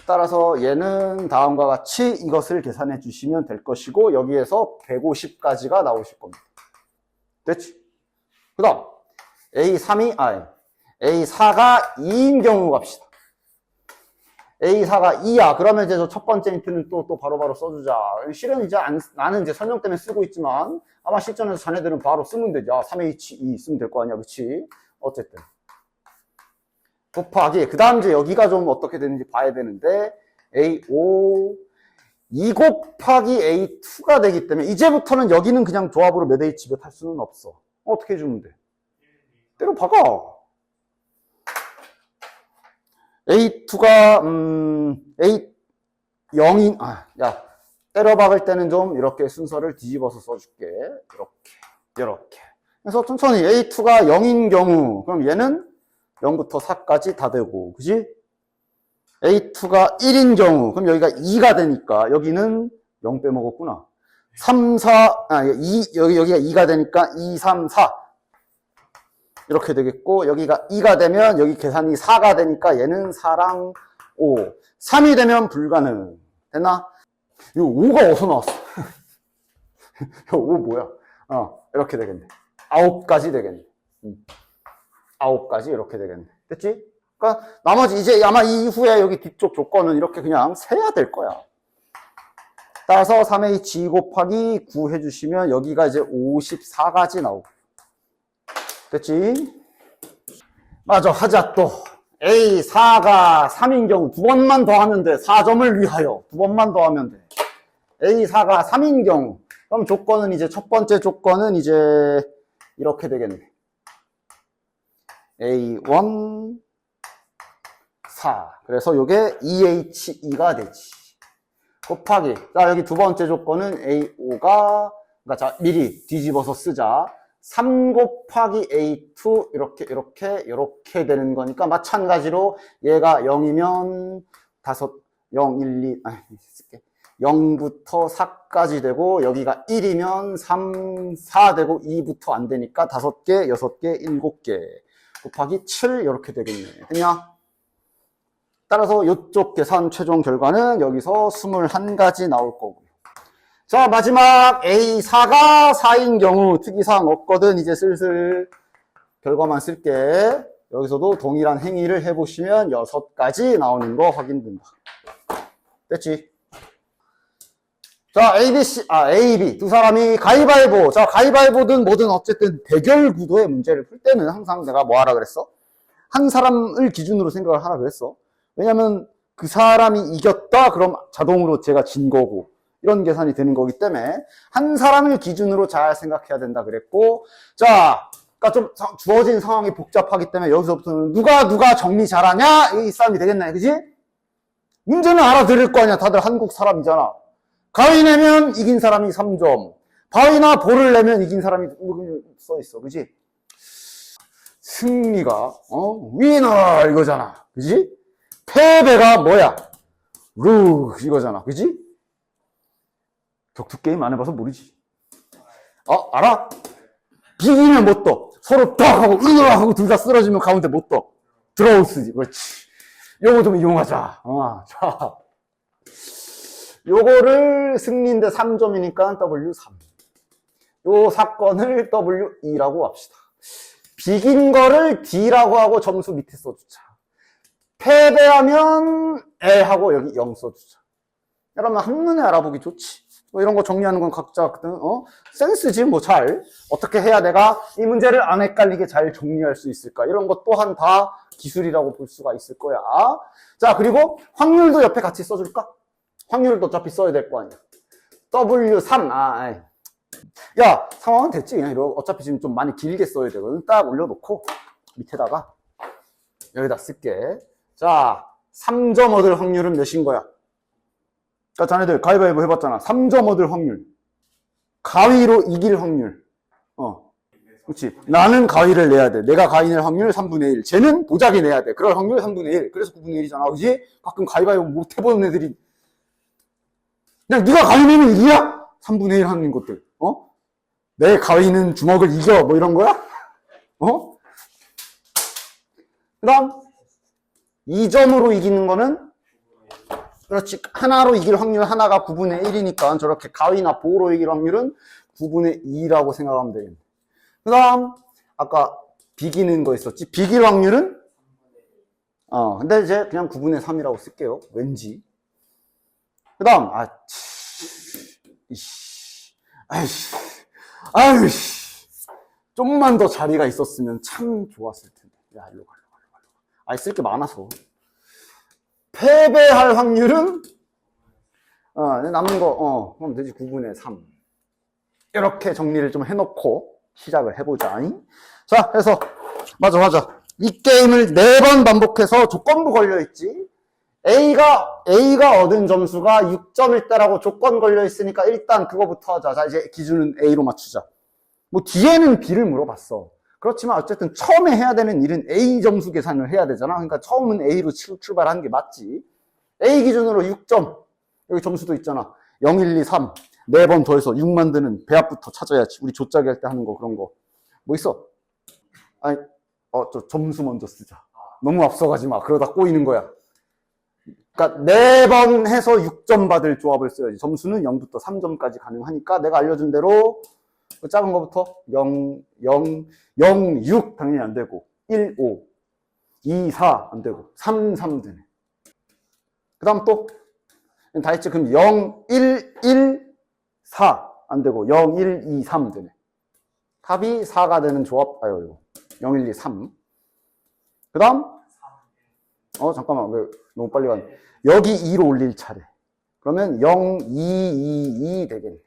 따라서 얘는 다음과 같이 이것을 계산해 주시면 될 것이고, 여기에서 150까지가 나오실 겁니다. 됐지? 그 다음, A4가 2인 경우 갑시다. A4가 2야. 그러면 이제 저 첫 번째 힌트는 또 바로바로 써주자. 실은 이제 나는 이제 설명 때문에 쓰고 있지만, 아마 실전에서 자네들은 바로 쓰면 되죠. 3H2 쓰면 될 거 아니야. 그치? 어쨌든. 곱하기. 그 다음 이제 여기가 좀 어떻게 되는지 봐야 되는데, A5, 2 곱하기 A2가 되기 때문에, 이제부터는 여기는 그냥 조합으로 몇 H 몇 할 수는 없어. 어떻게 해주면 돼? 때려 박아. A2가, A0인, 야, 때려 박을 때는 좀 이렇게 순서를 뒤집어서 써줄게. 이렇게. 그래서 천천히 A2가 0인 경우, 그럼 얘는 0부터 4까지 다 되고, 그지? A2가 1인 경우, 그럼 여기가 2가 되니까, 여기는 0 빼먹었구나. 3, 4, 여기가 2가 되니까 2, 3, 4. 이렇게 되겠고, 여기가 2가 되면, 여기 계산이 4가 되니까, 얘는 4랑 5. 3이 되면 불가능. 됐나? 이거 5가 어디서 나왔어? 이거 5 뭐야? 이렇게 되겠네. 9까지 되겠네. 9까지 이렇게 되겠네. 됐지? 그러니까, 나머지 이제 아마 이후에 여기 뒤쪽 조건은 이렇게 그냥 세야 될 거야. 따라서 3H2 곱하기 9 해주시면, 여기가 이제 54까지 나오고. 됐지? 맞아, 하자 또. A4가 3인 경우 2번만 더 하면 돼. 4점을 위하여 2번만 더 하면 돼. A4가 3인 경우. 그럼 조건은 이제 첫 번째 조건은 이제 이렇게 되겠네. A1 4. 그래서 요게 2H2가 되지. 곱하기. 자, 여기 두 번째 조건은 A5가, 그러니까 자, 미리 뒤집어서 쓰자. 3 곱하기 A2 이렇게 되는 거니까 마찬가지로 얘가 0이면 0, 1, 2 쓸게. 0부터 4까지 되고 여기가 1이면 3, 4 되고 2부터 안 되니까 5개, 6개, 7개 곱하기 7 이렇게 되겠네. 됐냐? 따라서 이쪽 계산 최종 결과는 여기서 21가지 나올 거고요. 자, 마지막 A4가 4인 경우 특이사항 없거든. 이제 슬슬 결과만 쓸게. 여기서도 동일한 행위를 해보시면 6가지 나오는 거 확인된다. 됐지? 자, A, B 두 사람이 가위바위보. 자, 가위바위보든 뭐든 어쨌든 대결 구도의 문제를 풀 때는 항상 내가 뭐 하라 그랬어? 한 사람을 기준으로 생각을 하라 그랬어. 왜냐면 그 사람이 이겼다 그럼 자동으로 제가 진 거고 이런 계산이 되는 거기 때문에 한 사람을 기준으로 잘 생각해야 된다 그랬고, 자, 그러니까 좀 주어진 상황이 복잡하기 때문에 여기서부터는 누가 정리 잘하냐 이 싸움이 되겠네, 그지? 문제는 알아들을 거 아니야. 다들 한국 사람이잖아. 가위 내면 이긴 사람이 3점, 바위나 볼을 내면 이긴 사람이 써 있어, 그지? 승리가 위너 이거잖아, 그지? 패배가 뭐야? 루 이거잖아, 그지? 격투 게임 안 해봐서 모르지. 알아? 비기면 못 떠. 서로 딱 하고 으아 하고 둘 다 쓰러지면 가운데 못 떠. 드로우 쓰지. 그렇지. 요거 좀 이용하자. 자, 요거를 승리인데 3점이니까 W3. 요 사건을 W2라고 합시다. 비긴 거를 D라고 하고 점수 밑에 써주자. 패배하면 L하고 여기 0 써주자. 여러분 한눈에 알아보기 좋지. 뭐 이런 거 정리하는 건 각자 센스지 뭐. 잘 어떻게 해야 내가 이 문제를 안 헷갈리게 잘 정리할 수 있을까, 이런 것 또한 다 기술이라고 볼 수가 있을 거야. 자, 그리고 확률도 옆에 같이 써줄까? 확률도 어차피 써야 될 거 아니야. W3. 야, 상황은 됐지. 그냥 이거 어차피 지금 좀 많이 길게 써야 되거든. 딱 올려놓고 밑에다가 여기다 쓸게. 자, 3점 얻을 확률은 몇인 거야? 자, 자네들 가위바위보 해봤잖아. 3점 얻을 확률. 가위로 이길 확률. 그렇지. 나는 가위를 내야 돼. 내가 가위 낼 확률 3분의 1. 쟤는 도자기 내야 돼. 그럴 확률 3분의 1. 그래서 9분의 1이잖아. 그지? 가끔 가위바위보 못 해보는 애들이. 그냥 네가 가위 내면 이기야? 3분의 1 하는 것들. 내 가위는 주먹을 이겨. 뭐 이런 거야? 그 다음, 2점으로 이기는 거는, 그렇지. 하나로 이길 확률 하나가 9분의 1이니까 저렇게 가위나 보로 이길 확률은 9분의 2라고 생각하면 되겠네. 그 다음, 아까 비기는 거 있었지? 비길 확률은? 근데 이제 그냥 9분의 3이라고 쓸게요. 왠지. 그 다음, 아이씨. 좀만 더 자리가 있었으면 참 좋았을 텐데. 야, 일로 가. 쓸 게 많아서. 패배할 확률은? 남는 거, 그럼 되지. 9분의 3. 이렇게 정리를 좀 해놓고 시작을 해보자. 자, 해서, 맞아. 이 게임을 4번 반복해서 조건부 걸려있지. A가 얻은 점수가 6점일 때라고 조건 걸려있으니까 일단 그거부터 하자. 자, 이제 기준은 A로 맞추자. 뭐, 뒤에는 B를 물어봤어. 그렇지만 어쨌든 처음에 해야 되는 일은 A 점수 계산을 해야 되잖아. 그러니까 처음은 A로 출발하는 게 맞지. A 기준으로 6점. 여기 점수도 있잖아. 0, 1, 2, 3. 4번 더해서 6 만드는 배합부터 찾아야지. 우리 조짜기 할 때 하는 거 그런 거. 뭐 있어? 저 점수 먼저 쓰자. 너무 앞서가지 마. 그러다 꼬이는 거야. 그러니까 4번 해서 6점 받을 조합을 써야지. 점수는 0부터 3점까지 가능하니까 내가 알려준 대로 그 작은 거부터 0, 6 당연히 안 되고 1, 5, 2, 4 안 되고 3, 3 되네. 그 다음 또 다 했지. 그럼 0, 1, 4 안 되고 0, 1, 2, 3 되네. 합이 4가 되는 조합. 0, 1, 2, 3. 그 다음 잠깐만 왜 너무 빨리 갔네. 여기 2로 올릴 차례. 그러면 0, 2, 2, 2 되겠네.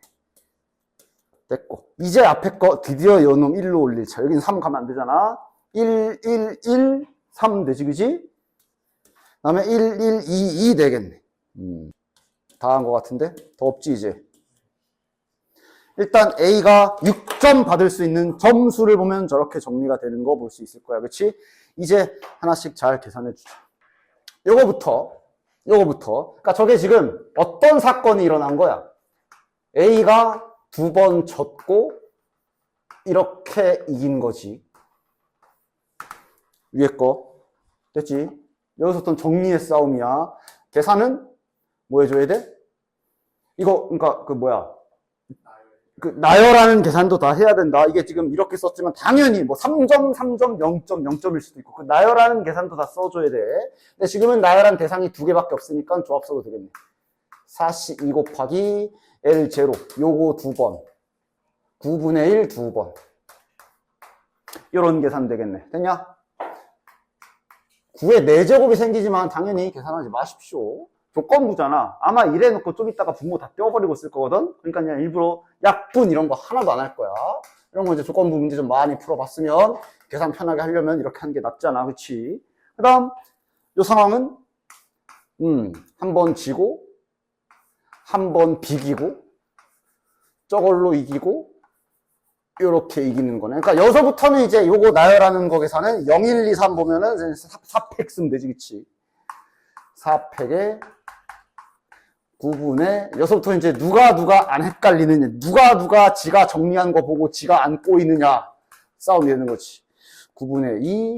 됐고. 이제 앞에 거 드디어 요놈 1로 올릴 차례. 여기는 3 가면 안 되잖아. 1, 3 되지, 그지? 그 다음에 1, 2 되겠네. 다 한 것 같은데? 더 없지, 이제. 일단 A가 6점 받을 수 있는 점수를 보면 저렇게 정리가 되는 거 볼 수 있을 거야. 그치? 이제 하나씩 잘 계산해 주자. 요거부터. 그러니까 저게 지금 어떤 사건이 일어난 거야? A가 2번 졌고 이렇게 이긴 거지. 위에 거. 됐지? 여기서부터는 정리의 싸움이야. 계산은 뭐 해줘야 돼? 이거, 그러니까 나열하는 계산도 다 해야 된다. 이게 지금 이렇게 썼지만 당연히 뭐 3점, 0점, 0점일 수도 있고 그 나열하는 계산도 다 써줘야 돼. 근데 지금은 나열한 대상이 2개밖에 없으니까 조합 써도 되겠네. 4C 2 곱하기 L0 요거 2번 9분의 1 2번 이런 계산 되겠네. 됐냐? 9에 4제곱이 생기지만 당연히 계산하지 마십시오. 조건부잖아. 아마 이래놓고 좀 이따가 분모 다 떼어버리고 쓸 거거든? 그러니까 그냥 일부러 약분 이런 거 하나도 안 할 거야. 이런 거 이제 조건부 문제 좀 많이 풀어봤으면 계산 편하게 하려면 이렇게 하는 게 낫잖아. 그치? 그 다음, 요 상황은, 한 번 지고, 한 번 비기고, 저걸로 이기고, 요렇게 이기는 거네. 그러니까 여기서부터는 이제 요거 나열하는 거 계산은 0, 1, 2, 3 보면은 4팩 쓰면 되지, 그치? 4팩에 9분의 여기서부터 이제 누가 안 헷갈리느냐, 누가 지가 정리한 거 보고 지가 안 꼬이느냐 싸움이 되는 거지. 9분의 2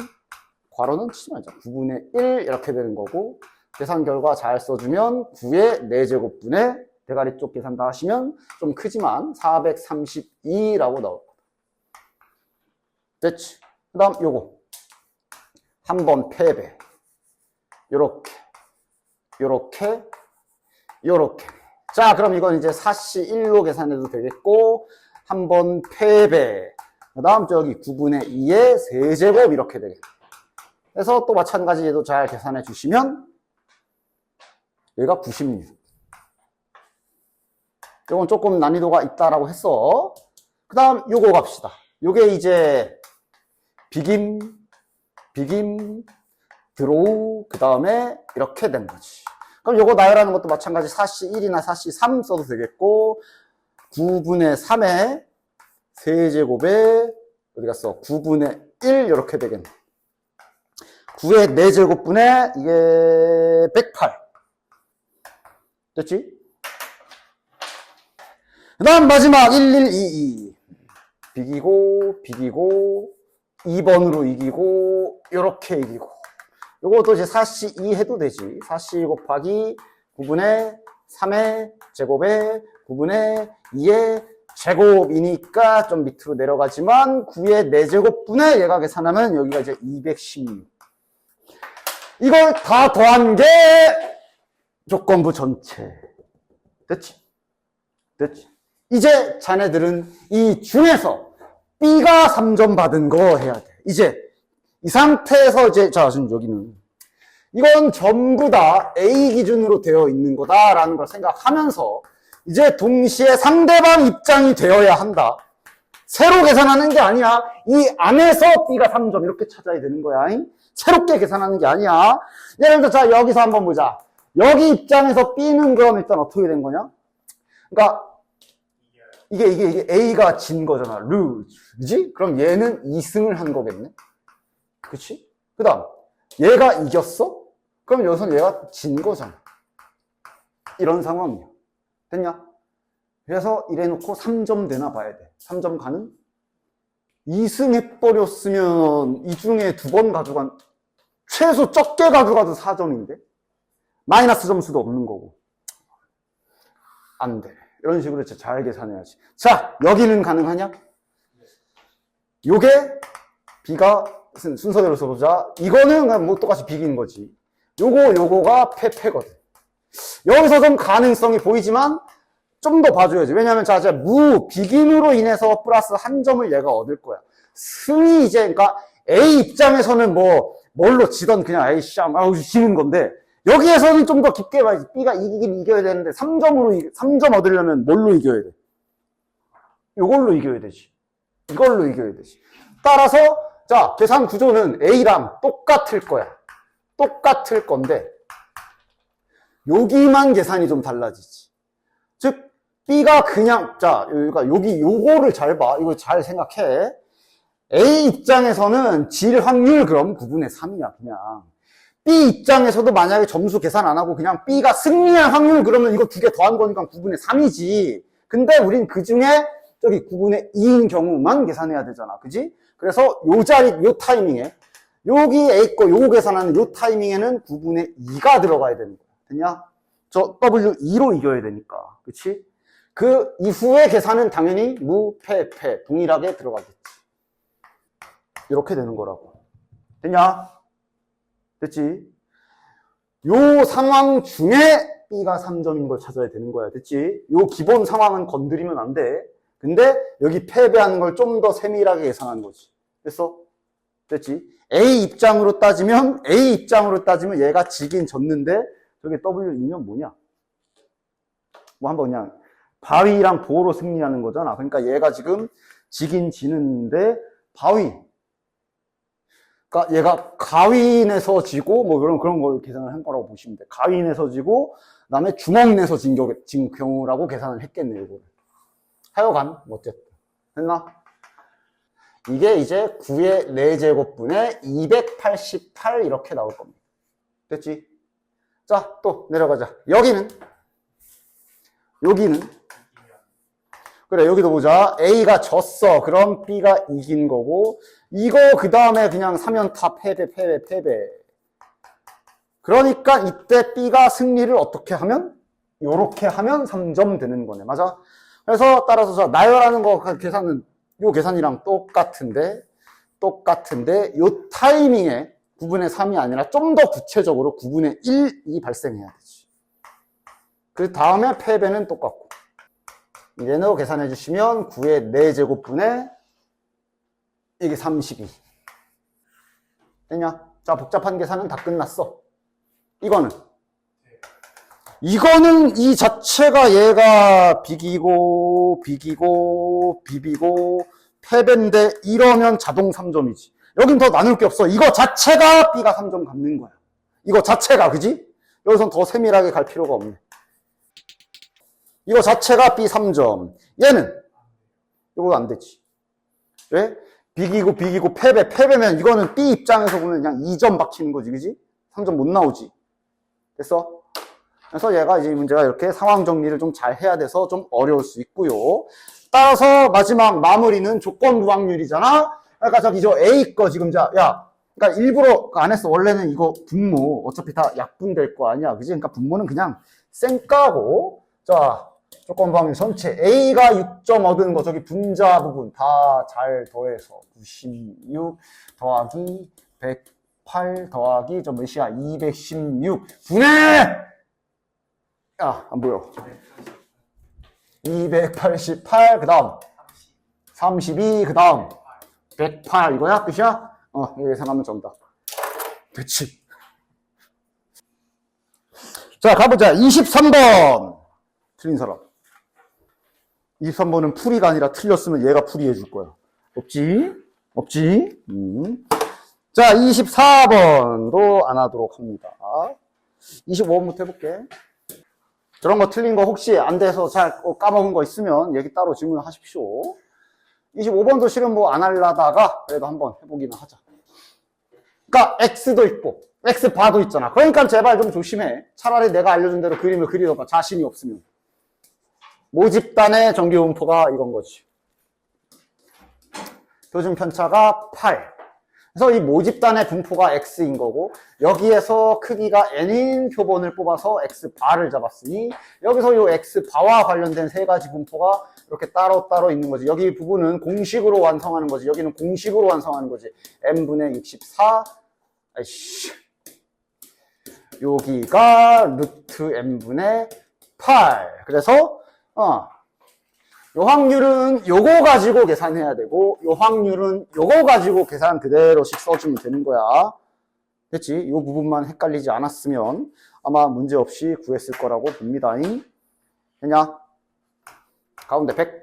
괄호는 치지 말자. 9분의 1 이렇게 되는 거고 계산 결과 잘 써주면 9의 4제곱분의 대가리 쪽 계산 다 하시면 좀 크지만 432라고 나올 거다. 됐지? 그 다음 요거 한 번 패배 요렇게 자, 그럼 이건 이제 4C 1로 계산해도 되겠고 한 번 패배 그 다음 저기 9분의 2의 세제곱 이렇게 되겠네. 그래서 또 마찬가지 얘도 잘 계산해 주시면 얘가 96. 이건 조금 난이도가 있다라고 했어. 그 다음 요거 갑시다. 요게 이제 비김 드로우 그 다음에 이렇게 된 거지. 그럼 요거 나열하는 것도 마찬가지 4C 1이나 4C 3 써도 되겠고 9분의 3의 세제곱에 어디 갔어? 9분의 1 이렇게 되겠네. 9의 4제곱분의 이게 108. 됐지? 그 다음 마지막 1122. 비기고 비기고 2번으로 이기고 요렇게 이기고 요것도 이제 4C2 해도 되지. 4C 곱하기 9분의 3의 제곱에 9분의 2의 제곱이니까 좀 밑으로 내려가지만 9의 4제곱분의 얘가 계산하면 여기가 이제 216. 이걸 다 더한 게 조건부 전체. 됐지? 됐지? 이제 자네들은 이 중에서 B가 3점 받은 거 해야 돼. 이제 이 상태에서 이제 자 지금 여기는 이건 전부 다 A 기준으로 되어 있는 거다라는 걸 생각하면서 이제 동시에 상대방 입장이 되어야 한다. 새로 계산하는 게 아니야. 이 안에서 B가 3점 이렇게 찾아야 되는 거야. 새롭게 계산하는 게 아니야. 예를 들어 자 여기서 한번 보자. 여기 입장에서 B는 그럼 일단 어떻게 된 거냐? 그러니까 이게 A가 진 거잖아. lose. 그지? 그럼 얘는 2승을 한 거겠네. 그치? 그 다음, 얘가 이겼어? 그럼 여기서 얘가 진 거잖아. 이런 상황이야. 됐냐? 그래서 이래놓고 3점 되나 봐야 돼. 3점 가능? 2승 해버렸으면 이 중에 2번 가져간, 최소 적게 가져가도 4점인데? 마이너스 점수도 없는 거고. 안 돼. 이런 식으로 잘 계산해야지. 자, 여기는 가능하냐? 요게 B가 순서대로 써보자. 이거는 그냥 뭐 똑같이 비긴 거지. 요거가 패패거든. 여기서 좀 가능성이 보이지만 좀 더 봐줘야지. 왜냐면 자, 비긴으로 인해서 플러스 한 점을 얘가 얻을 거야. 승이 이제 그러니까 A 입장에서는 뭘로 지던 그냥 에이씨 지는 건데 여기에서는 좀 더 깊게 봐야지. B가 이기긴 이겨야 되는데 3점 얻으려면 뭘로 이겨야 돼? 이걸로 이겨야 되지. 이걸로 이겨야 되지. 따라서 자 계산 구조는 A랑 똑같을 거야. 똑같을 건데 여기만 계산이 좀 달라지지. 즉 B가 그냥 자 그러니까 여기 요거를 잘 봐. 이거 잘 생각해. A 입장에서는 질 확률 그럼 9분의 3이야 그냥. B 입장에서도 만약에 점수 계산 안 하고 그냥 B가 승리할 확률 그러면 이거 2개 더한 거니까 9분의 3이지. 근데 우린 그 중에 저기 9분의 2인 경우만 계산해야 되잖아. 그지? 그래서 요 타이밍에 여기 A 거 요거 계산하는 요 타이밍에는 9분의 2가 들어가야 되는 거야. 됐냐? 저 W2로 이겨야 되니까. 그치? 그 이후의 계산은 당연히 무패패 동일하게 들어가겠지. 이렇게 되는 거라고. 됐냐? 됐지? 요 상황 중에 B가 3점인 걸 찾아야 되는 거야. 됐지? 요 기본 상황은 건드리면 안 돼. 근데 여기 패배하는 걸 좀 더 세밀하게 계산하는 거지. 됐어? 됐지? A 입장으로 따지면 얘가 지긴 졌는데 저게 W2면 뭐냐? 뭐 한번 그냥 바위랑 보로 승리하는 거잖아. 그러니까 얘가 지금 지긴 지는데 바위. 그러니까 얘가 가윈에서 지고 뭐 그런 걸 계산을 한 거라고 보시면 돼. 가윈에서 지고 그다음에 주먹 내서 진 경우라고 계산을 했겠네 이거를. 하여간 어쨌든 됐나? 이게 이제 9의 4제곱분의 288 이렇게 나올 겁니다. 됐지? 자, 또 내려가자. 여기는 그래 여기도 보자. A가 졌어. 그럼 B가 이긴 거고 이거 그 다음에 그냥 3연타 패배. 그러니까 이때 B가 승리를 어떻게 하면? 요렇게 하면 3점 되는 거네. 맞아? 그래서 따라서 자 나열하는 거 계산은 요 계산이랑 똑같은데 요 타이밍에 9분의 3이 아니라 좀 더 구체적으로 9분의 1이 발생해야 되지. 그 다음에 패배는 똑같고 이래놓고 계산해 주시면 9의 4제곱분의 이게 32 됐냐? 자 복잡한 계산은 다 끝났어. 이거는 이 자체가 얘가 비기고 패배인데 이러면 자동 3점이지. 여긴 더 나눌 게 없어. 이거 자체가 B가 3점 갖는 거야. 이거 자체가 그지? 여기선 더 세밀하게 갈 필요가 없네. 이거 자체가 B 3점. 얘는 이거 안 되지. 왜? 비기고 패배면 이거는 B 입장에서 보면 그냥 2점 박히는 거지, 그지? 3점 못 나오지. 됐어? 그래서 얘가 이제 이 문제가 이렇게 상황 정리를 좀 잘 해야 돼서 좀 어려울 수 있고요. 따라서 마지막 마무리는 조건부 확률이잖아? 그러니까 저기 저 A 거 지금 야, 그러니까 일부러 안 했어. 원래는 이거 분모 어차피 다 약분될 거 아니야, 그지? 그러니까 분모는 그냥 쌩까고, 자, 조건부 확률 전체 A가 6점 얻은 거 저기 분자 부분 다 잘 더해서 96 더하기 108 더하기 저 몇이야? 216 분의 야, 안 보여. 288 그 다음 32 그 다음 108 이거야? 끝이야? 이거 예상하면 정답. 그치. 자, 가보자. 23번 틀린 사람. 23번은 풀이가 아니라 틀렸으면 얘가 풀이해 줄 거야. 없지? 자, 24번도 안 하도록 합니다. 25번부터 해볼게. 저런 거 틀린 거 혹시 안 돼서 잘 까먹은 거 있으면 얘기 따로 질문하십시오. 25번도 실은 뭐 안 하려다가 그래도 한번 해보기는 하자. 그러니까 X도 있고 X바도 있잖아. 그러니까 제발 좀 조심해. 차라리 내가 알려준 대로 그림을 그리던가 자신이 없으면. 모집단의 정규분포가 이건 거지. 표준 편차가 8. 그래서 이 모집단의 분포가 X인 거고 여기에서 크기가 N인 표본을 뽑아서 X바를 잡았으니 여기서 이 X바와 관련된 세 가지 분포가 이렇게 따로따로 있는 거지. 여기 부분은 공식으로 완성하는 거지. 여기는 공식으로 완성하는 거지. N분의 64 여기가 루트 N분의 8. 그래서 요 확률은 요거 가지고 계산해야 되고 요 확률은 요거 가지고 계산 그대로씩 써주면 되는 거야. 됐지? 요 부분만 헷갈리지 않았으면 아마 문제없이 구했을 거라고 봅니다. 됐냐? 가운데 108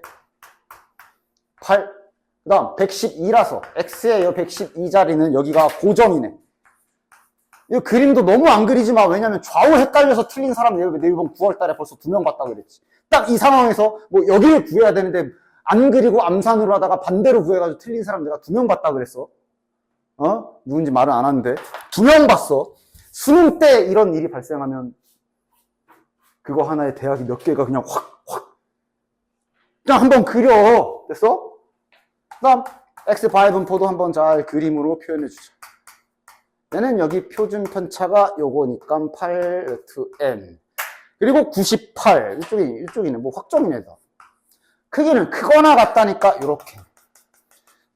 그 다음 112라서 X의 요 112자리는 여기가 고정이네. 이 그림도 너무 안 그리지 마. 왜냐면 좌우 헷갈려서 틀린 사람 내 이번 9월달에 벌써 2명 봤다고 그랬지. 딱 이 상황에서 뭐 여기를 구해야 되는데 안 그리고 암산으로 하다가 반대로 구해가지고 틀린 사람 내가 2명 봤다고 그랬어. 누군지 말은 안 하는데 2명 봤어. 수능 때 이런 일이 발생하면 그거 하나에 대학이 몇 개가 그냥 확 그냥 한번 그려. 됐어? 그 다음 X바의 분포도 한번 잘 그림으로 표현해 주자. 얘는 여기 표준 편차가 요거니까 8 루트 n 그리고 98 이쪽이네. 뭐 확정이네. 크기는 크거나 같다니까 이렇게.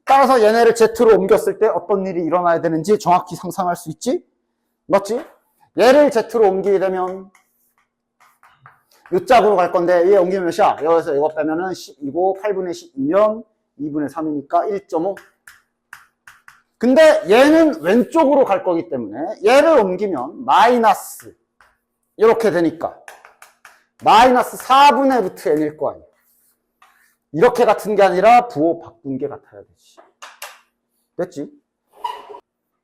따라서 얘네를 Z로 옮겼을 때 어떤 일이 일어나야 되는지 정확히 상상할 수 있지? 맞지? 얘를 Z로 옮기게 되면 요 짝으로 갈 건데 얘 옮기면 몇이야? 여기서 이거 빼면은 10이고 8분의 12면 2분의 3이니까 1.5. 근데 얘는 왼쪽으로 갈 거기 때문에 얘를 옮기면 마이너스 이렇게 되니까 마이너스 4분의 루트 n일 거 아니야. 이렇게 같은 게 아니라 부호 바꾼 게 같아야 되지. 됐지?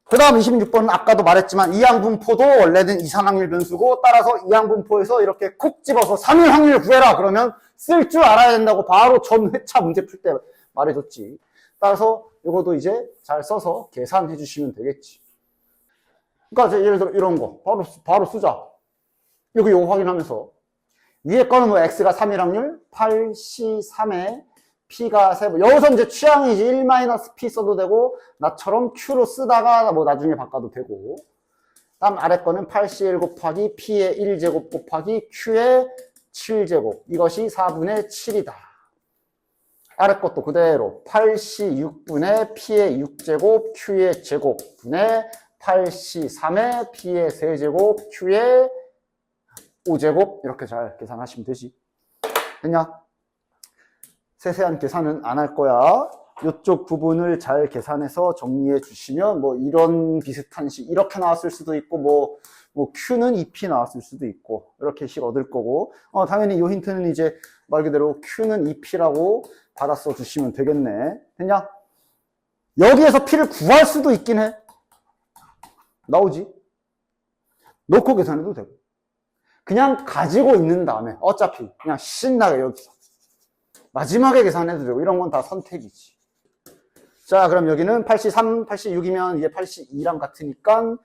그 다음 26번은 아까도 말했지만 이항분포도 원래는 이산확률 변수고 따라서 이항분포에서 이렇게 콕 집어서 3일 확률 구해라 그러면 쓸 줄 알아야 된다고 바로 전 회차 문제 풀 때 말해줬지. 따라서 이것도 이제 잘 써서 계산해 주시면 되겠지. 그러니까 예를 들어 이런 거 바로 쓰자. 여기 요거 확인하면서 위에 거는 뭐 x가 3일 확률 8c3에 p가 3. 여기서 이제 취향이지 1-p 써도 되고 나처럼 q로 쓰다가 뭐 나중에 바꿔도 되고. 다음 아래 거는 8c1 곱하기 p의 1제곱 곱하기 q의 7제곱. 이것이 4분의 7이다. 아래 것도 그대로 8c 6분의 p의 6제곱 q의 제곱 분의 8c 3의 p의 세제곱 q의 5제곱 이렇게 잘 계산하시면 되지. 됐냐? 세세한 계산은 안 할 거야. 이쪽 부분을 잘 계산해서 정리해 주시면 뭐 이런 비슷한 식 이렇게 나왔을 수도 있고 뭐 q는 2p 나왔을 수도 있고 이렇게 식 얻을 거고 당연히 이 힌트는 이제 말 그대로 q는 2p라고 받아 써 주시면 되겠네. 됐냐? 여기에서 p를 구할 수도 있긴 해. 나오지? 놓고 계산해도 되고 그냥 가지고 있는 다음에 어차피 그냥 신나게 여기서 마지막에 계산해도 되고 이런 건 다 선택이지. 자, 그럼 여기는 83, 86이면 이게 82랑 같으니까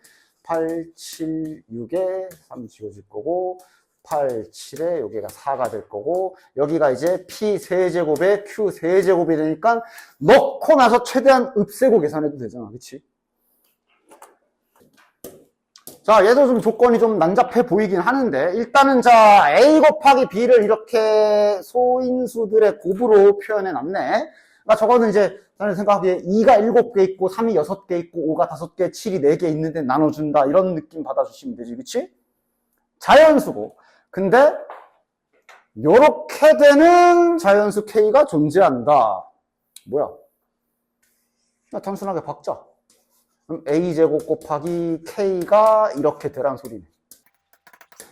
876에 3 지워질 거고 87에 여기가 4가 될 거고 여기가 이제 P 세제곱에 Q 세제곱이 되니까 넣고 나서 최대한 없애고 계산해도 되잖아. 그치? 자, 얘도 좀 조건이 좀 난잡해 보이긴 하는데 일단은 자 A 곱하기 B를 이렇게 소인수들의 곱으로 표현해 놨네. 그러니까 저거는 이제 저는 생각하기에 2가 7개 있고 3이 6개 있고 5가 5개, 7이 4개 있는데 나눠준다 이런 느낌 받아주시면 되지. 그치? 자연수고 근데 요렇게 되는 자연수 K가 존재한다. 뭐야? 단순하게 박자. 그럼 A제곱 곱하기 K가 이렇게 되란 소리네.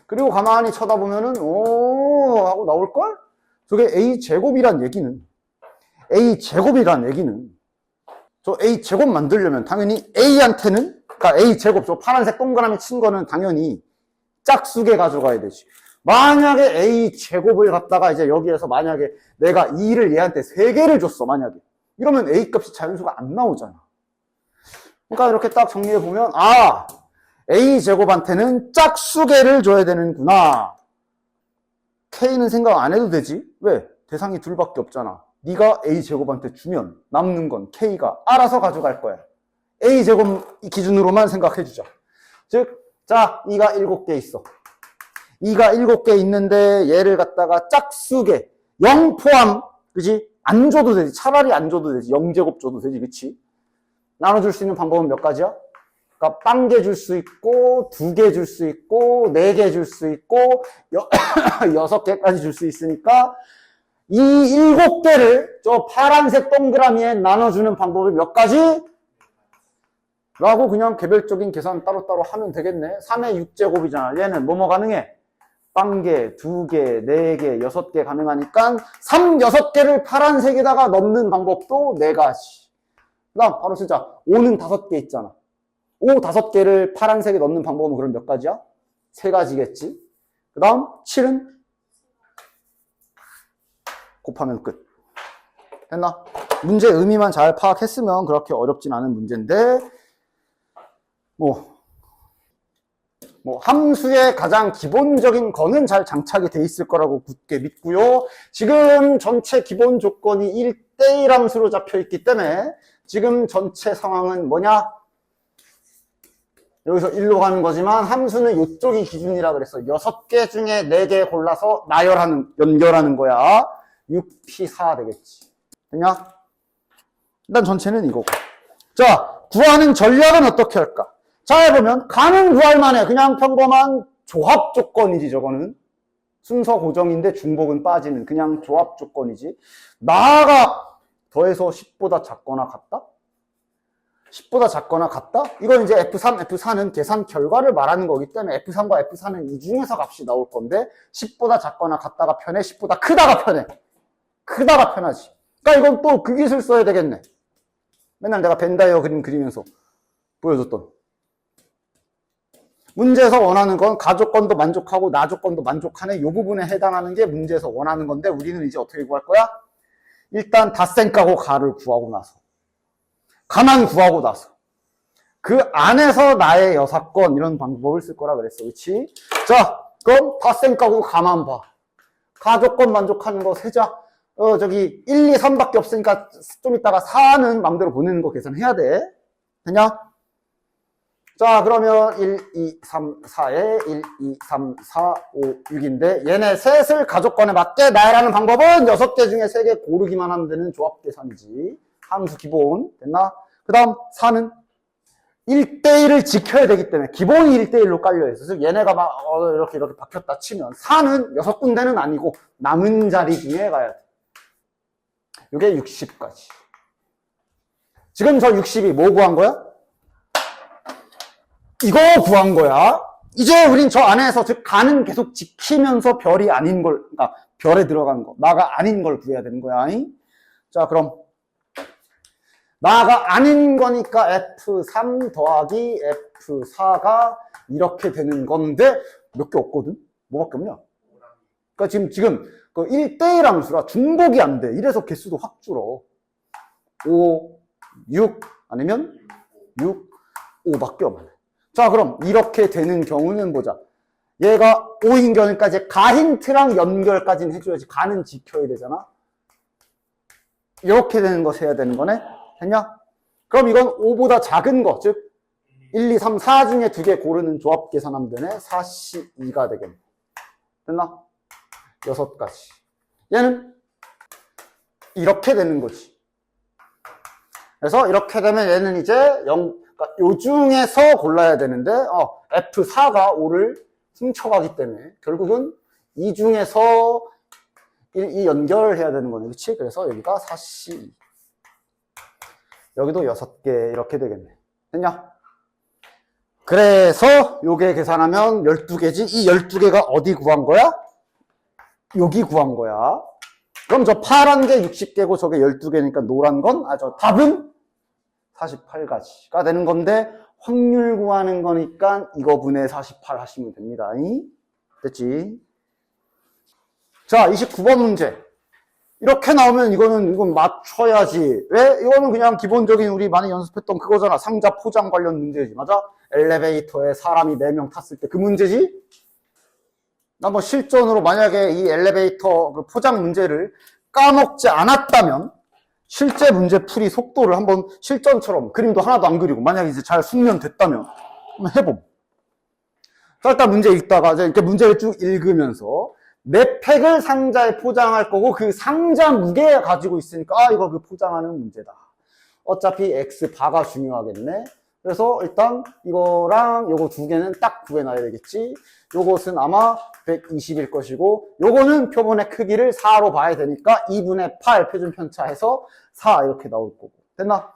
그리고 가만히 쳐다보면은 오 하고 나올걸? 저게 A제곱이란 얘기는 저 A제곱 만들려면 당연히 A한테는 그러니까 A제곱 저 파란색 동그라미 친 거는 당연히 짝수개 가져가야 되지. 만약에 A제곱을 갖다가 이제 여기에서 만약에 내가 2를 얘한테 3개를 줬어 만약에 이러면 A값이 자연수가 안 나오잖아. 그러니까 이렇게 딱 정리해보면 아 A제곱한테는 짝수개를 줘야 되는구나. K는 생각 안 해도 되지. 왜? 대상이 둘밖에 없잖아. 네가 A제곱한테 주면 남는 건 K가 알아서 가져갈 거야. A제곱 기준으로만 생각해주자. 즉 자 2가 7개 있어. 2가 7개 있는데 얘를 갖다가 짝수개 0 포함 그지? 안 줘도 되지. 차라리 안 줘도 되지. 0제곱 줘도 되지. 그치? 나눠줄 수 있는 방법은 몇 가지야? 그러니까 0개 줄 수 있고 2개 줄 수 있고 4개 줄 수 있고 6개까지 줄 수 있으니까 이 7개를 저 파란색 동그라미에 나눠주는 방법이 몇 가지? 라고 그냥 개별적인 계산 따로따로 하면 되겠네. 3의 6제곱이잖아. 얘는 뭐뭐 가능해? 0개, 2개, 4개, 6개 가능하니까 3, 6개를 파란색에다가 넣는 방법도 4가지. 그 다음 바로 진짜 5는 5개 있잖아. 5, 5개를 파란색에 넣는 방법은 그럼 몇 가지야? 3가지겠지. 그 다음 7은 곱하면 끝. 됐나? 문제 의미만 잘 파악했으면 그렇게 어렵진 않은 문제인데 뭐 함수의 가장 기본적인 거는 잘 장착이 돼 있을 거라고 굳게 믿고요. 지금 전체 기본 조건이 1대1 함수로 잡혀 있기 때문에 지금 전체 상황은 뭐냐? 여기서 1로 가는 거지만 함수는 이쪽이 기준이라 그랬어. 6개 중에 4개 골라서 연결하는 거야. 6P4 되겠지. 됐냐? 일단 전체는 이거고. 자, 구하는 전략은 어떻게 할까? 잘 보면 가는 구할 만해. 그냥 평범한 조합 조건이지 저거는. 순서 고정인데 중복은 빠지는 그냥 조합 조건이지. 나아가 더해서 10보다 작거나 같다? 10보다 작거나 같다? 이건 이제 F3, F4는 계산 결과를 말하는 거기 때문에 F3과 F4는 이 중에서 값이 나올 건데 10보다 작거나 같다가 편해? 10보다 크다가 편해? 크다가 편하지. 그러니까 이건 또 그 기술 써야 되겠네. 맨날 내가 벤다이어 그림 그리면서 보여줬던. 문제에서 원하는 건 가조건도 만족하고 나조건도 만족하네. 이 부분에 해당하는 게 문제에서 원하는 건데 우리는 이제 어떻게 구할 거야? 일단 닷셈 까고 가를 구하고 나서 가만 구하고 나서 그 안에서 나의 여사건 이런 방법을 쓸 거라 그랬어. 그렇지? 자, 그럼 닷셈 까고 가만 봐. 가조건 만족하는 거 세자. 저기 1, 2, 3밖에 없으니까 좀 이따가 4는 맘대로 보내는 거 계산해야 돼. 되냐? 자, 그러면 1, 2, 3, 4에 1, 2, 3, 4, 5, 6인데 얘네 셋을 가족관에 맞게 나열하는 방법은 6개 중에 3개 고르기만 하면 되는 조합 계산이지. 함수 기본. 됐나? 그 다음 4는 1대1을 지켜야 되기 때문에 기본이 1대1로 깔려있어. 즉 얘네가 막 이렇게 박혔다 치면 4는 6군데는 아니고 남은 자리 중에 가야 돼. 이게 60까지. 지금 저 60이 뭐 구한 거야? 이거 구한 거야. 이제 우린 저 안에서 즉 가는 계속 지키면서 별이 아닌 걸, 그러니까 별에 들어간 거, 나가 아닌 걸 구해야 되는 거야. 자, 그럼 나가 아닌 거니까 F3 더하기 F4가 이렇게 되는 건데 몇 개 없거든? 뭐밖에 없냐? 그러니까 지금 그 1대1 함수라 중복이 안 돼. 이래서 개수도 확 줄어. 5, 6 아니면 6, 5밖에 없네. 자, 그럼 이렇게 되는 경우는 보자. 얘가 5인 경우니까 이제 가힌트랑 연결까지는 해줘야지. 가는 지켜야 되잖아. 이렇게 되는 거 세야 되는 거네. 됐냐? 그럼 이건 5보다 작은 거, 즉 1, 2, 3, 4 중에 2개 고르는 조합 계산하면 되네. 4C2가 되겠네. 됐나? 6가지. 얘는 이렇게 되는 거지. 그래서 이렇게 되면 얘는 이제 그러니까 요 중에서 골라야 되는데 F4가 5를 훔쳐가기 때문에 결국은 이 중에서 1, 연결해야 되는 거네. 그치? 그래서 여기가 4C. 여기도 6개 이렇게 되겠네. 됐냐? 그래서 요게 계산하면 12개지. 이 12개가 어디 구한 거야? 여기 구한 거야. 그럼 저 파란 게 60개고 저게 12개니까 노란 건 저 답은 48가지가 되는 건데 확률 구하는 거니까 이거 분의 48 하시면 됩니다. 됐지? 자, 29번 문제. 이렇게 나오면 이건 맞춰야지. 왜? 이거는 그냥 기본적인 우리 많이 연습했던 그거잖아. 상자 포장 관련 문제지. 맞아? 엘리베이터에 사람이 4명 탔을 때 그 문제지? 나 뭐 실전으로 만약에 이 엘리베이터 그 포장 문제를 까먹지 않았다면 실제 문제 풀이 속도를 한번 실전처럼 그림도 하나도 안 그리고 만약에 이제 잘 숙련됐다면 한번 해봄. 자, 일단 문제 읽다가 이렇게 문제를 쭉 읽으면서 내 팩을 상자에 포장할 거고 그 상자 무게 가지고 있으니까 이거 그 포장하는 문제다. 어차피 X바가 중요하겠네. 그래서 일단 이거랑 요거 2개는 딱 구해놔야 되겠지. 요것은 아마 120일 것이고 요거는 표본의 크기를 4로 봐야 되니까 2분의 8 표준 편차해서 4 이렇게 나올 거고. 됐나?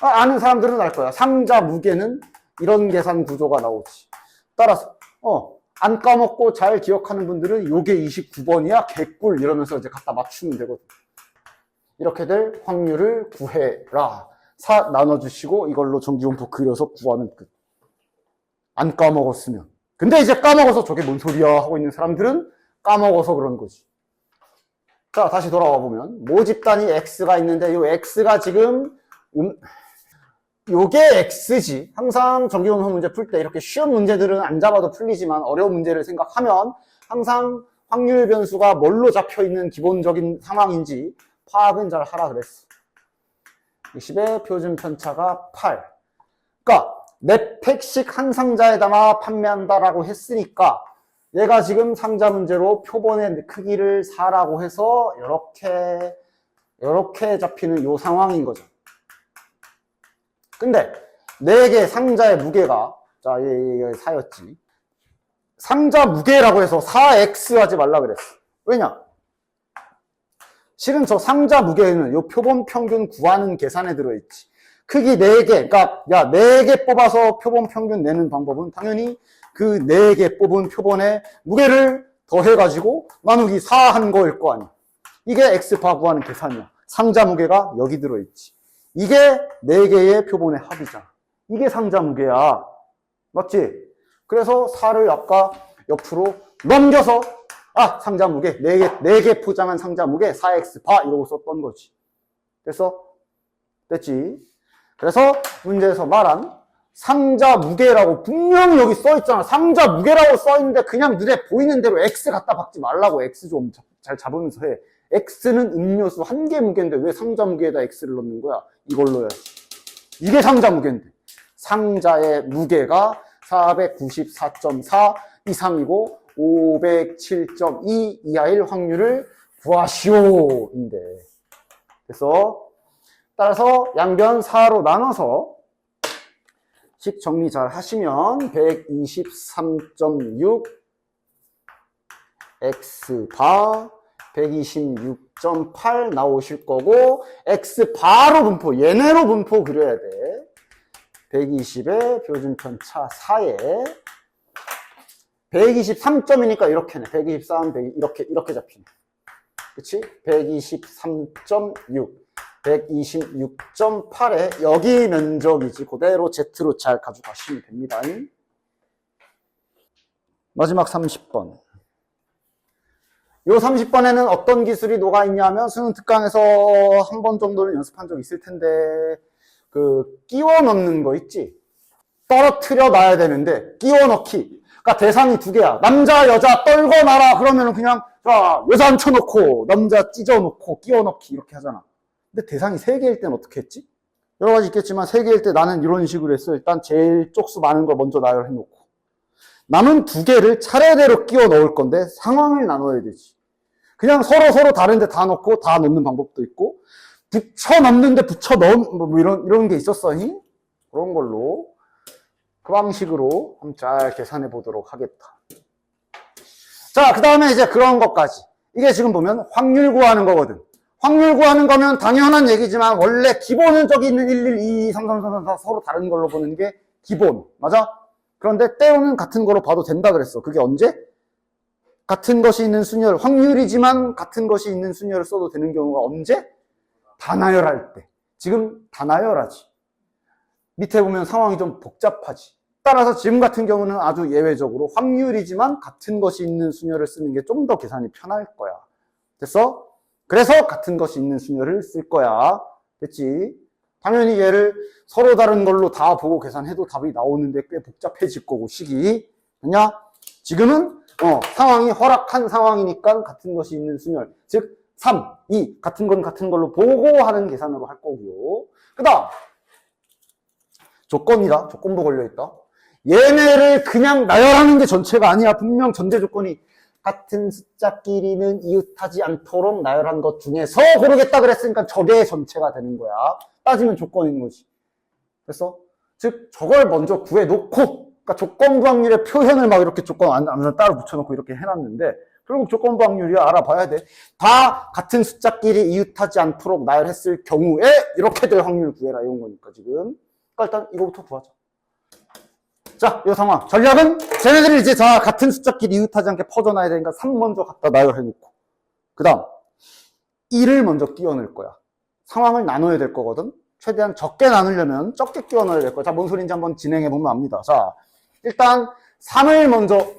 아는 사람들은 알 거야. 상자 무게는 이런 계산 구조가 나오지. 따라서 안 까먹고 잘 기억하는 분들은 요게 29번이야 개꿀 이러면서 이제 갖다 맞추면 되거든. 이렇게 될 확률을 구해라. 4 나눠주시고 이걸로 정지분포 그려서 구하면 끝. 안 까먹었으면. 근데 이제 까먹어서 저게 뭔 소리야 하고 있는 사람들은 까먹어서 그런 거지. 자, 다시 돌아와 보면 모집 단위 X가 있는데 요 X가 지금 요게 X지. 항상 정기분포 문제 풀 때 이렇게 쉬운 문제들은 안 잡아도 풀리지만 어려운 문제를 생각하면 항상 확률 변수가 뭘로 잡혀있는 기본적인 상황인지 파악은 잘 하라 그랬어. 20의 표준 편차가 8. 그러니까 네 팩씩 한 상자에 담아 판매한다라고 했으니까 얘가 지금 상자 문제로 표본의 크기를 4라고 해서 이렇게 잡히는 요 상황인 거죠. 근데 4개 상자의 무게가 얘 4였지. 상자 무게라고 해서 4x 하지 말라 그랬어. 왜냐? 실은 저 상자 무게는 요 표본 평균 구하는 계산에 들어있지. 크기 4개, 그러니까 4개 뽑아서 표본 평균 내는 방법은 당연히 그 4개 뽑은 표본의 무게를 더해가지고 나누기 4 한 거일 거 아니야. 이게 X바 구하는 계산이야. 상자 무게가 여기 들어있지. 이게 4개의 표본의 합이잖아. 이게 상자 무게야. 맞지? 그래서 4를 아까 옆으로 넘겨서 상자 무게, 4개 포장한 상자 무게, 4x 바, 이러고 썼던 거지. 됐지? 그래서 문제에서 말한 상자 무게라고 분명히 여기 써있잖아. 상자 무게라고 써있는데 그냥 눈에 보이는 대로 x 갖다 박지 말라고. x 좀 잘 잡으면서 해. x는 음료수 1개 무게인데 왜 상자 무게에다 x를 넣는 거야? 이걸 넣어야지. 이게 상자 무게인데. 상자의 무게가 494.4 이상이고 507.2 이하일 확률을 구하시오인데. 그래서 따라서 양변 4로 나눠서 식 정리 잘 하시면 123.6 x바 126.8 나오실 거고 x바로 분포, 얘네로 분포 그려야 돼. 120의 표준 편차 4에 123점이니까 이렇게네. 123, 100, 이렇게 잡히네. 그치? 123.6, 126.8에 여기 면적이지. 그대로 Z로 잘 가져가시면 됩니다. 마지막 30번. 요 30번에는 어떤 기술이 녹아있냐면 수능 특강에서 한 번 정도는 연습한 적 있을 텐데 끼워 넣는 거 있지? 떨어뜨려 놔야 되는데, 끼워 넣기. 그러니까 대상이 두 개야. 남자, 여자 떨궈 놔라. 그러면은 그냥, 자, 여자 앉혀놓고, 남자 찢어놓고, 끼워 넣기. 이렇게 하잖아. 근데 대상이 세 개일 땐 어떻게 했지? 여러 가지 있겠지만, 세 개일 때 나는 이런 식으로 했어. 일단 제일 쪽수 많은 걸 먼저 나열해놓고. 남은 두 개를 차례대로 끼워 넣을 건데, 상황을 나눠야 되지. 그냥 서로 다른데 다 넣고, 다 넣는 방법도 있고, 붙여 넣는데 붙여 넣은, 이런 게 있었어니? 그런 걸로. 그 방식으로 한번 잘 계산해 보도록 하겠다. 자, 그 다음에 이제 그런 것까지. 이게 지금 보면 확률 구하는 거거든. 확률 구하는 거면 당연한 얘기지만 원래 기본적인 1, 2, 2, 3, 3, 4, 4 서로 다른 걸로 보는 게 기본. 맞아? 그런데 때로는 같은 거로 봐도 된다 그랬어. 그게 언제? 같은 것이 있는 순열, 확률이지만 같은 것이 있는 순열을 써도 되는 경우가 언제? 다나열할 때. 지금 다나열하지. 밑에 보면 상황이 좀 복잡하지. 따라서 지금 같은 경우는 아주 예외적으로 확률이지만 같은 것이 있는 순열을 쓰는 게 좀 더 계산이 편할 거야. 됐어? 그래서 같은 것이 있는 순열을 쓸 거야. 됐지? 당연히 얘를 서로 다른 걸로 다 보고 계산해도 답이 나오는데 꽤 복잡해질 거고, 식이. 됐냐? 지금은 상황이 허락한 상황이니까 같은 것이 있는 순열. 즉 3, 2 같은 건 같은 걸로 보고 하는 계산으로 할 거고요. 그 다음 조건이다. 조건부 걸려있다. 얘네를 그냥 나열하는 게 전체가 아니야. 분명 전제 조건이 같은 숫자끼리는 이웃하지 않도록 나열한 것 중에서 고르겠다 그랬으니까 저게 전체가 되는 거야. 따지면 조건인 거지. 됐어? 즉 저걸 먼저 구해놓고, 그러니까 조건부 확률의 표현을 막 이렇게 조건 안에 따로 붙여놓고 이렇게 해놨는데, 결국 조건부 확률이 알아봐야 돼. 다 같은 숫자끼리 이웃하지 않도록 나열했을 경우에 이렇게 될 확률 구해라, 이런 거니까 지금. 그러니까 일단 이거부터 구하자. 자, 이 상황. 전략은 쟤네들이 이제 다 같은 숫자끼리 이웃하지 않게 퍼져나야 되니까 3 먼저 갖다 나열해놓고, 그 다음 1을 먼저 끼워 넣을 거야. 상황을 나눠야 될 거거든. 최대한 적게 나누려면 적게 끼워 넣어야 될 거야. 자, 뭔 소리인지 한번 진행해 보면 압니다. 자, 일단 3을 먼저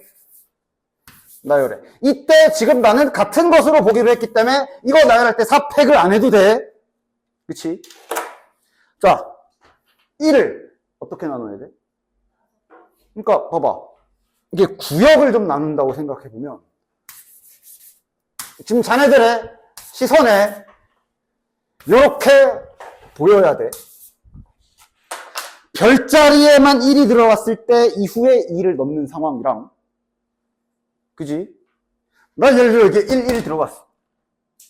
나열해. 이때 지금 나는 같은 것으로 보기로 했기 때문에 이거 나열할 때 4팩을 안 해도 돼. 그치? 자, 1을 어떻게 나눠야 돼? 그러니까 봐봐. 이게 구역을 좀 나눈다고 생각해보면 지금 자네들의 시선에 이렇게 보여야 돼. 별자리에만 1이 들어갔을 때 이후에 2를 넣는 상황이랑, 그지? 난 예를 들어 이게 1 들어갔어.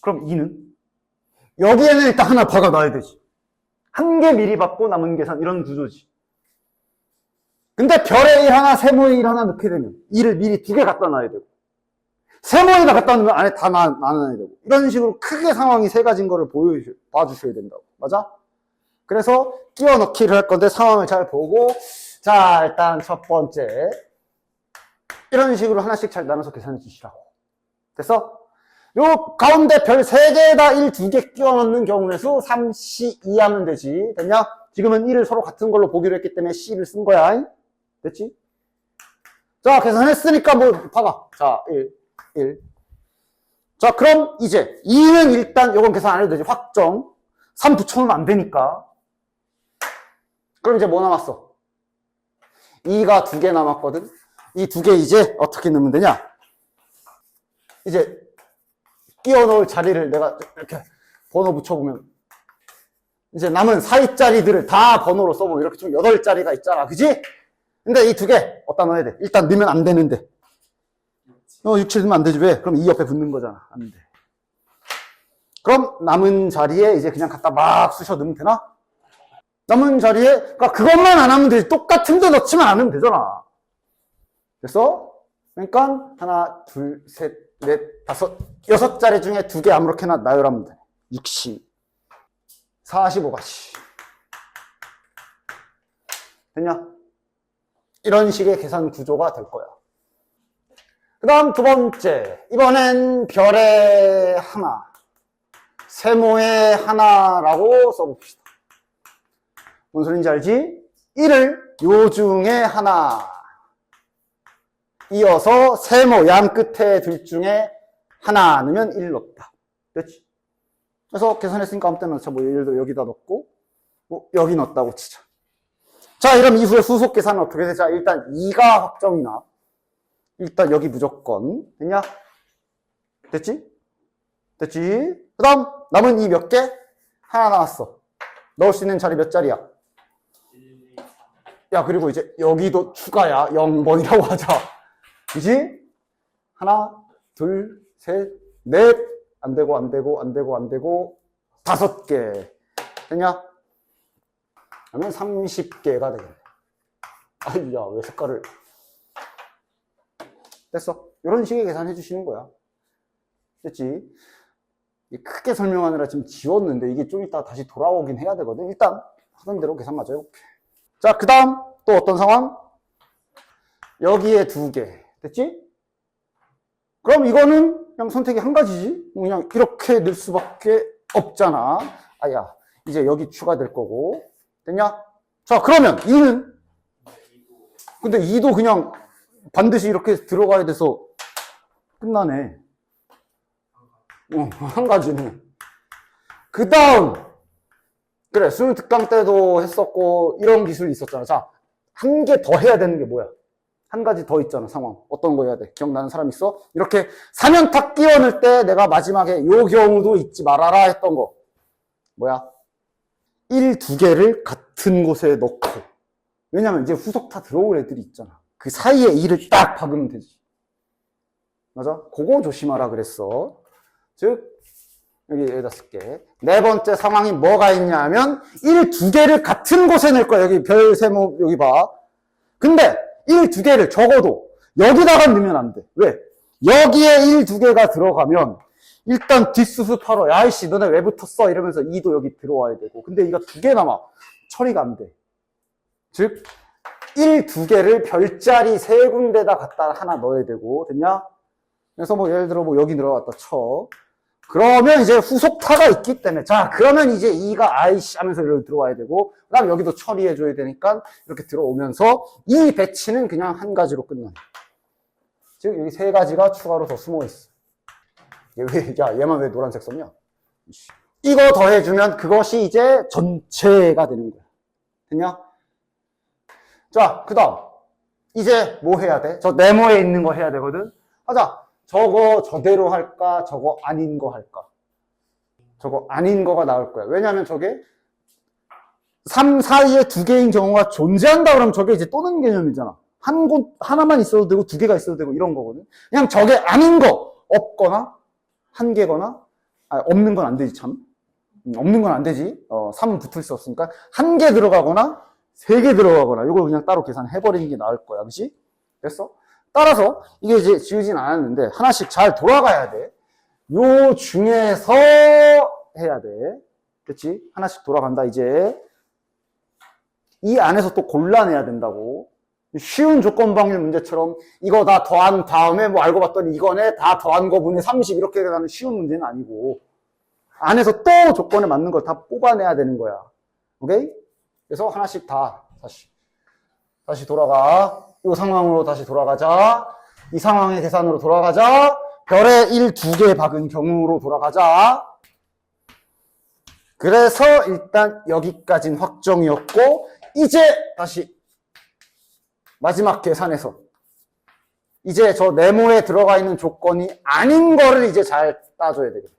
그럼 2는? 여기에는 일단 하나 박아놔야 되지. 한 개 미리 받고 남은 계산, 이런 구조지. 근데 별의 1 하나, 세모의 1 하나 넣게 되면 2를 미리 2개 갖다 놔야 되고, 세모에다 갖다 놓으면 안에 다 나눠야 되고, 이런 식으로 크게 상황이 세 가지인 거를 봐주셔야 된다고. 맞아? 그래서 끼워 넣기를 할 건데 상황을 잘 보고, 자, 일단 첫 번째. 이런 식으로 하나씩 잘 나눠서 계산해 주시라고. 됐어? 요 가운데 별 3개에다 1, 2개 끼워 넣는 경우의 수 3C 2 하면 되지. 됐냐? 지금은 1을 서로 같은 걸로 보기로 했기 때문에 C를 쓴 거야. 됐지? 자, 계산했으니까 뭐 봐봐. 자, 1. 자, 그럼 이제 2는 일단 요건 계산 안 해도 되지. 확정. 3 붙여놓으면 안 되니까. 그럼 이제 뭐 남았어? 2가 2개 남았거든. 이 2개 이제 어떻게 넣으면 되냐? 이제 끼워 넣을 자리를 내가 이렇게 번호 붙여보면 이제 남은 사이자리들을 다 번호로 써보면 이렇게 좀 8자리가 있잖아. 그지? 근데 이 2개 어디다 넣어야 돼? 일단 넣으면 안 되는데. 6, 7 넣으면 안 되지. 왜? 그럼 2 옆에 붙는 거잖아. 안 돼. 그럼 남은 자리에 이제 그냥 갖다 막 쑤셔 넣으면 되나? 남은 자리에, 그러니까 그것만 안 하면 되지. 똑같은 데 넣지만 않으면 되잖아. 됐어? 그러니까 하나, 둘, 셋, 넷, 다섯, 6자리 중에 2개 아무렇게나 나열하면 돼. 60, 45가지. 됐냐? 이런 식의 계산 구조가 될 거야. 그 다음 두 번째. 이번엔 별의 하나, 세모의 하나라고 써봅시다. 뭔 소린지 알지? 1을 요 중에 하나, 이어서 세모 양 끝에 둘 중에 하나 넣으면 1 넣었다. 됐지? 그래서 계산했으니까 아무 때나 넣자. 뭐 예를 들어 여기다 넣고, 여기 넣었다고 치자. 자, 이러면 이후에 후속 계산은 어떻게 되자? 일단 2가 확정이나. 일단 여기 무조건. 됐냐? 됐지? 됐지? 그 다음, 남은 이 몇 개? 하나 나왔어. 넣을 수 있는 자리 몇 자리야? 야, 그리고 이제 여기도 추가야. 0번이라고 하자. 그지? 하나, 둘, 셋, 넷. 안 되고, 안 되고, 안 되고, 안 되고. 5개. 됐냐? 그러면 30개가 되겠네. 아유, 야, 왜 색깔을. 됐어. 이런 식의 계산해 주시는 거야. 됐지? 크게 설명하느라 지금 지웠는데 이게 좀 이따 다시 돌아오긴 해야 되거든. 일단 하던 대로 계산 맞아요. 오케이. 자, 그 다음 또 어떤 상황? 여기에 2개. 됐지? 그럼 이거는 그냥 선택이 한 가지지. 그냥 이렇게 넣을 수밖에 없잖아. 아야, 이제 여기 추가될 거고. 됐냐? 자, 그러면 2는? 근데 2도 그냥 반드시 이렇게 들어가야 돼서 끝나네. 한 가지는. 그 다음. 그래, 수능 특강 때도 했었고, 이런 기술이 있었잖아. 자, 한 개 더 해야 되는 게 뭐야? 한 가지 더 있잖아, 상황. 어떤 거 해야 돼? 기억나는 사람 있어? 이렇게 사면탁 끼워 넣을 때 내가 마지막에 요 경우도 잊지 말아라 했던 거. 뭐야? 1, 2개를 같은 곳에 넣고. 왜냐면 이제 후속 다 들어올 애들이 있잖아. 그 사이에 2를 딱 박으면 되지. 맞아? 그거 조심하라 그랬어. 즉, 여기다 쓸게. 네 번째 상황이 뭐가 있냐면, 1, 2개를 같은 곳에 넣을 거야. 여기 별 세모, 여기 봐. 근데, 1, 2개를 적어도, 여기다가 넣으면 안 돼. 왜? 여기에 1, 2개가 들어가면, 일단 뒷수습하러, 야이씨, 너네 왜 붙었어? 이러면서 2도 여기 들어와야 되고. 근데 이거 2개 남아. 처리가 안 돼. 즉, 1, 2개를 별자리 3군데다 갖다 하나 넣어야 되고. 됐냐? 그래서 뭐 예를 들어 뭐 여기 들어갔다 쳐. 그러면 이제 후속타가 있기 때문에 자 그러면 이제 2가 아이씨 하면서 여기 들어와야 되고 그 다음 여기도 처리해줘야 되니까 이렇게 들어오면서 이 배치는 그냥 한 가지로 끝나요. 즉 여기 3가지가 추가로 더 숨어있어. 얘만 왜 노란색 썼냐? 이거 더해주면 그것이 이제 전체가 되는 거야. 됐냐? 자, 그 다음 이제 뭐 해야 돼? 저 네모에 있는 거 해야 되거든. 하자. 저거 저대로 할까? 저거 아닌 거 할까? 저거 아닌 거가 나올 거야. 왜냐면 저게 3 사이에 2개인 경우가 존재한다 그러면 저게 이제 또는 개념이잖아. 하나만 있어도 되고 2개가 있어도 되고 이런 거거든. 그냥 저게 아닌 거 없거나 1개거나 없는 건 안 되지 참. 없는 건 안 되지. 3은 붙을 수 없으니까 1개 들어가거나 3개 들어가거나 이걸 그냥 따로 계산해버리는 게 나을 거야. 그치? 됐어? 따라서 이게 이제 지우진 않았는데 하나씩 잘 돌아가야 돼. 요 중에서 해야 돼. 그치? 하나씩 돌아간다 이제. 이 안에서 또 골라내야 된다고. 쉬운 조건 방일 문제처럼 이거 다 더한 다음에 뭐 알고 봤더니 이거네 다 더한 거분의 30 이렇게 가는 쉬운 문제는 아니고 안에서 또 조건에 맞는 걸 다 뽑아내야 되는 거야. 오케이? 그래서 하나씩 다 다시 돌아가. 이 상황으로 다시 돌아가자. 이 상황의 계산으로 돌아가자. 별에 1, 2개 박은 경우로 돌아가자. 그래서 일단 여기까지는 확정이었고 이제 다시 마지막 계산에서 이제 저 네모에 들어가 있는 조건이 아닌 거를 이제 잘 따줘야 되겠네.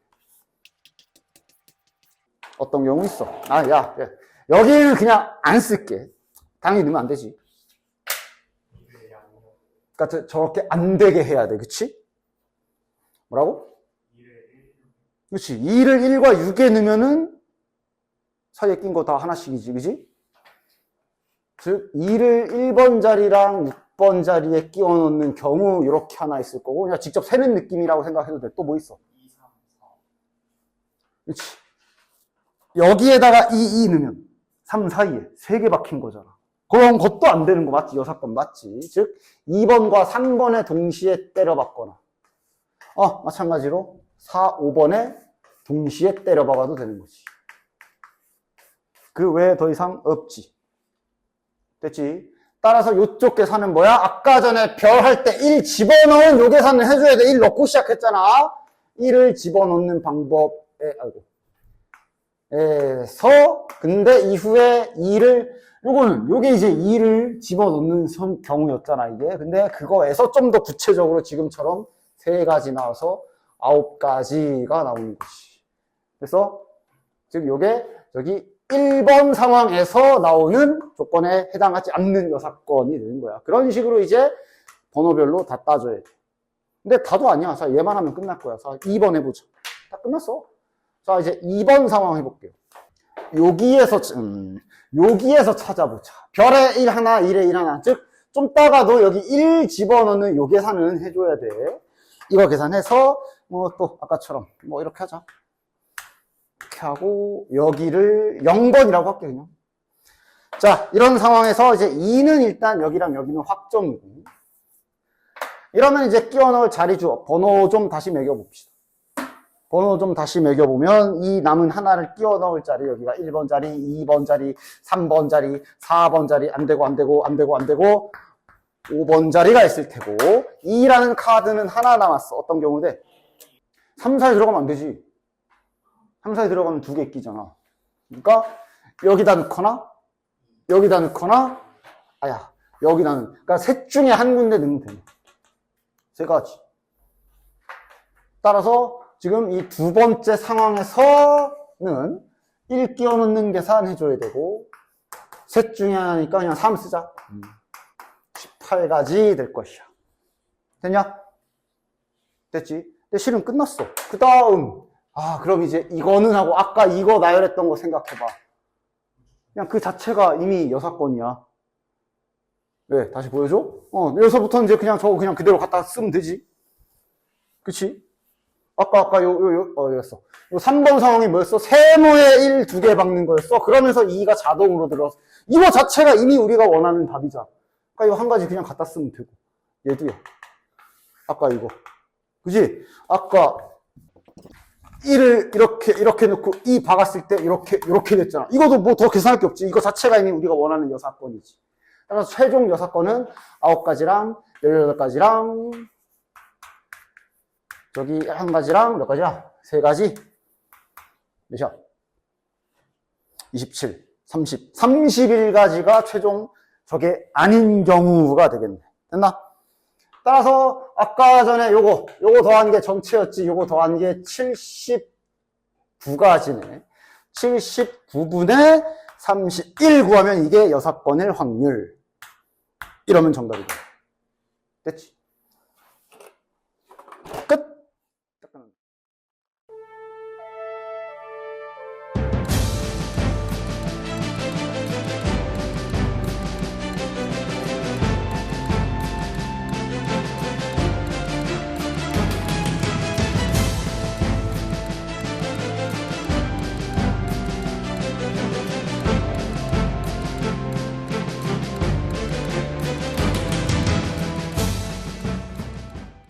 어떤 경우 있어. 야. 여기는 그냥 안 쓸게. 당연히 넣으면 안 되지. 그러니까 저렇게 안 되게 해야 돼. 그치? 뭐라고? 그치. 2를 1과 6에 넣으면은 사이에 낀 거 다 하나씩이지. 그치? 즉 2를 1번 자리랑 6번 자리에 끼워 넣는 경우 이렇게 하나 있을 거고 그냥 직접 세는 느낌이라고 생각해도 돼. 또 뭐 있어? 2, 3, 4. 그치? 여기에다가 2 넣으면 3 사이에 3개 박힌 거잖아. 그럼 그것도 안 되는 거 맞지? 요 사건 맞지? 즉 2번과 3번에 동시에 때려박거나 마찬가지로 4, 5번에 동시에 때려박아도 되는 거지. 그 외에 더 이상 없지. 됐지? 따라서 요쪽 계산은 뭐야? 아까 전에 별 할 때 1 집어넣은 요 계산을 해줘야 돼. 1 넣고 시작했잖아. 1을 집어넣는 방법에 근데 이후에 2를, 요게 이제 2를 집어넣는 경우였잖아, 이게. 근데 그거에서 좀 더 구체적으로 지금처럼 3가지 나와서 9가지가 나오는 거지. 그래서, 즉, 요게, 저기, 1번 상황에서 나오는 조건에 해당하지 않는 여사건이 되는 거야. 그런 식으로 이제 번호별로 다 따져야 돼. 근데 다도 아니야. 자, 얘만 하면 끝날 거야. 자, 2번 해보자. 다 끝났어. 자, 이제 2번 상황 해볼게요. 여기에서 찾아보자. 별에 1 하나, 1에 1 하나. 즉, 좀 따가도 여기 1 집어넣는 요 계산은 해줘야 돼. 이거 계산해서, 또, 아까처럼, 이렇게 하자. 이렇게 하고, 여기를 0번이라고 할게, 그냥. 자, 이런 상황에서 이제 2는 일단 여기랑 여기는 확정이고. 이러면 이제 끼워 넣을 자리 주어. 번호 좀 다시 매겨봅시다. 번호 좀 다시 매겨보면 이 남은 하나를 끼워 넣을 자리 여기가 1번 자리, 2번 자리, 3번 자리, 4번 자리 안 되고 5번 자리가 있을 테고 2라는 카드는 하나 남았어. 어떤 경우인데 3, 4에 들어가면 안 되지. 3, 4에 들어가면 2개 끼잖아. 그러니까 여기다 넣거나 여기다 넣거나 여기다 넣는 그러니까 셋 중에 한 군데 넣으면 되네. 3가지. 따라서 지금 이 2번째 상황에서는 1 끼워 넣는 계산 해줘야 되고 셋 중에 하나니까 그냥 3 쓰자. 18가지 될 것이야. 됐냐? 됐지? 근데 실은 끝났어. 그 다음 그럼 이제 이거는 하고 아까 이거 나열했던 거 생각해봐. 그냥 그 자체가 이미 여사건이야. 왜? 다시 보여줘? 여기서부터는 이제 그냥 저거 그냥 그대로 갖다 쓰면 되지. 그치? 아까 여기였어. 요 3번 상황이 뭐였어? 세모에 1 2개 박는 거였어. 그러면서 2가 자동으로 들어서. 이거 자체가 이미 우리가 원하는 답이자. 그러니까 이거 한 가지 그냥 갖다 쓰면 되고. 얘도야. 아까 이거. 그지? 아까 1을 이렇게 넣고 2 박았을 때 이렇게 됐잖아. 이것도 뭐 더 계산할 게 없지. 이거 자체가 이미 우리가 원하는 여사건이지. 따라서 최종 여사건은 9가지랑 18가지랑 저기 1가지랑 몇 가지야? 3가지? 몇이야? 27, 30, 31가지가 최종 저게 아닌 경우가 되겠네. 됐나? 따라서 아까 전에 요거 더한 게 전체였지. 요거 더한 게 79가지네. 79분의 31 구하면 이게 여사건일 확률. 이러면 정답이다. 됐지?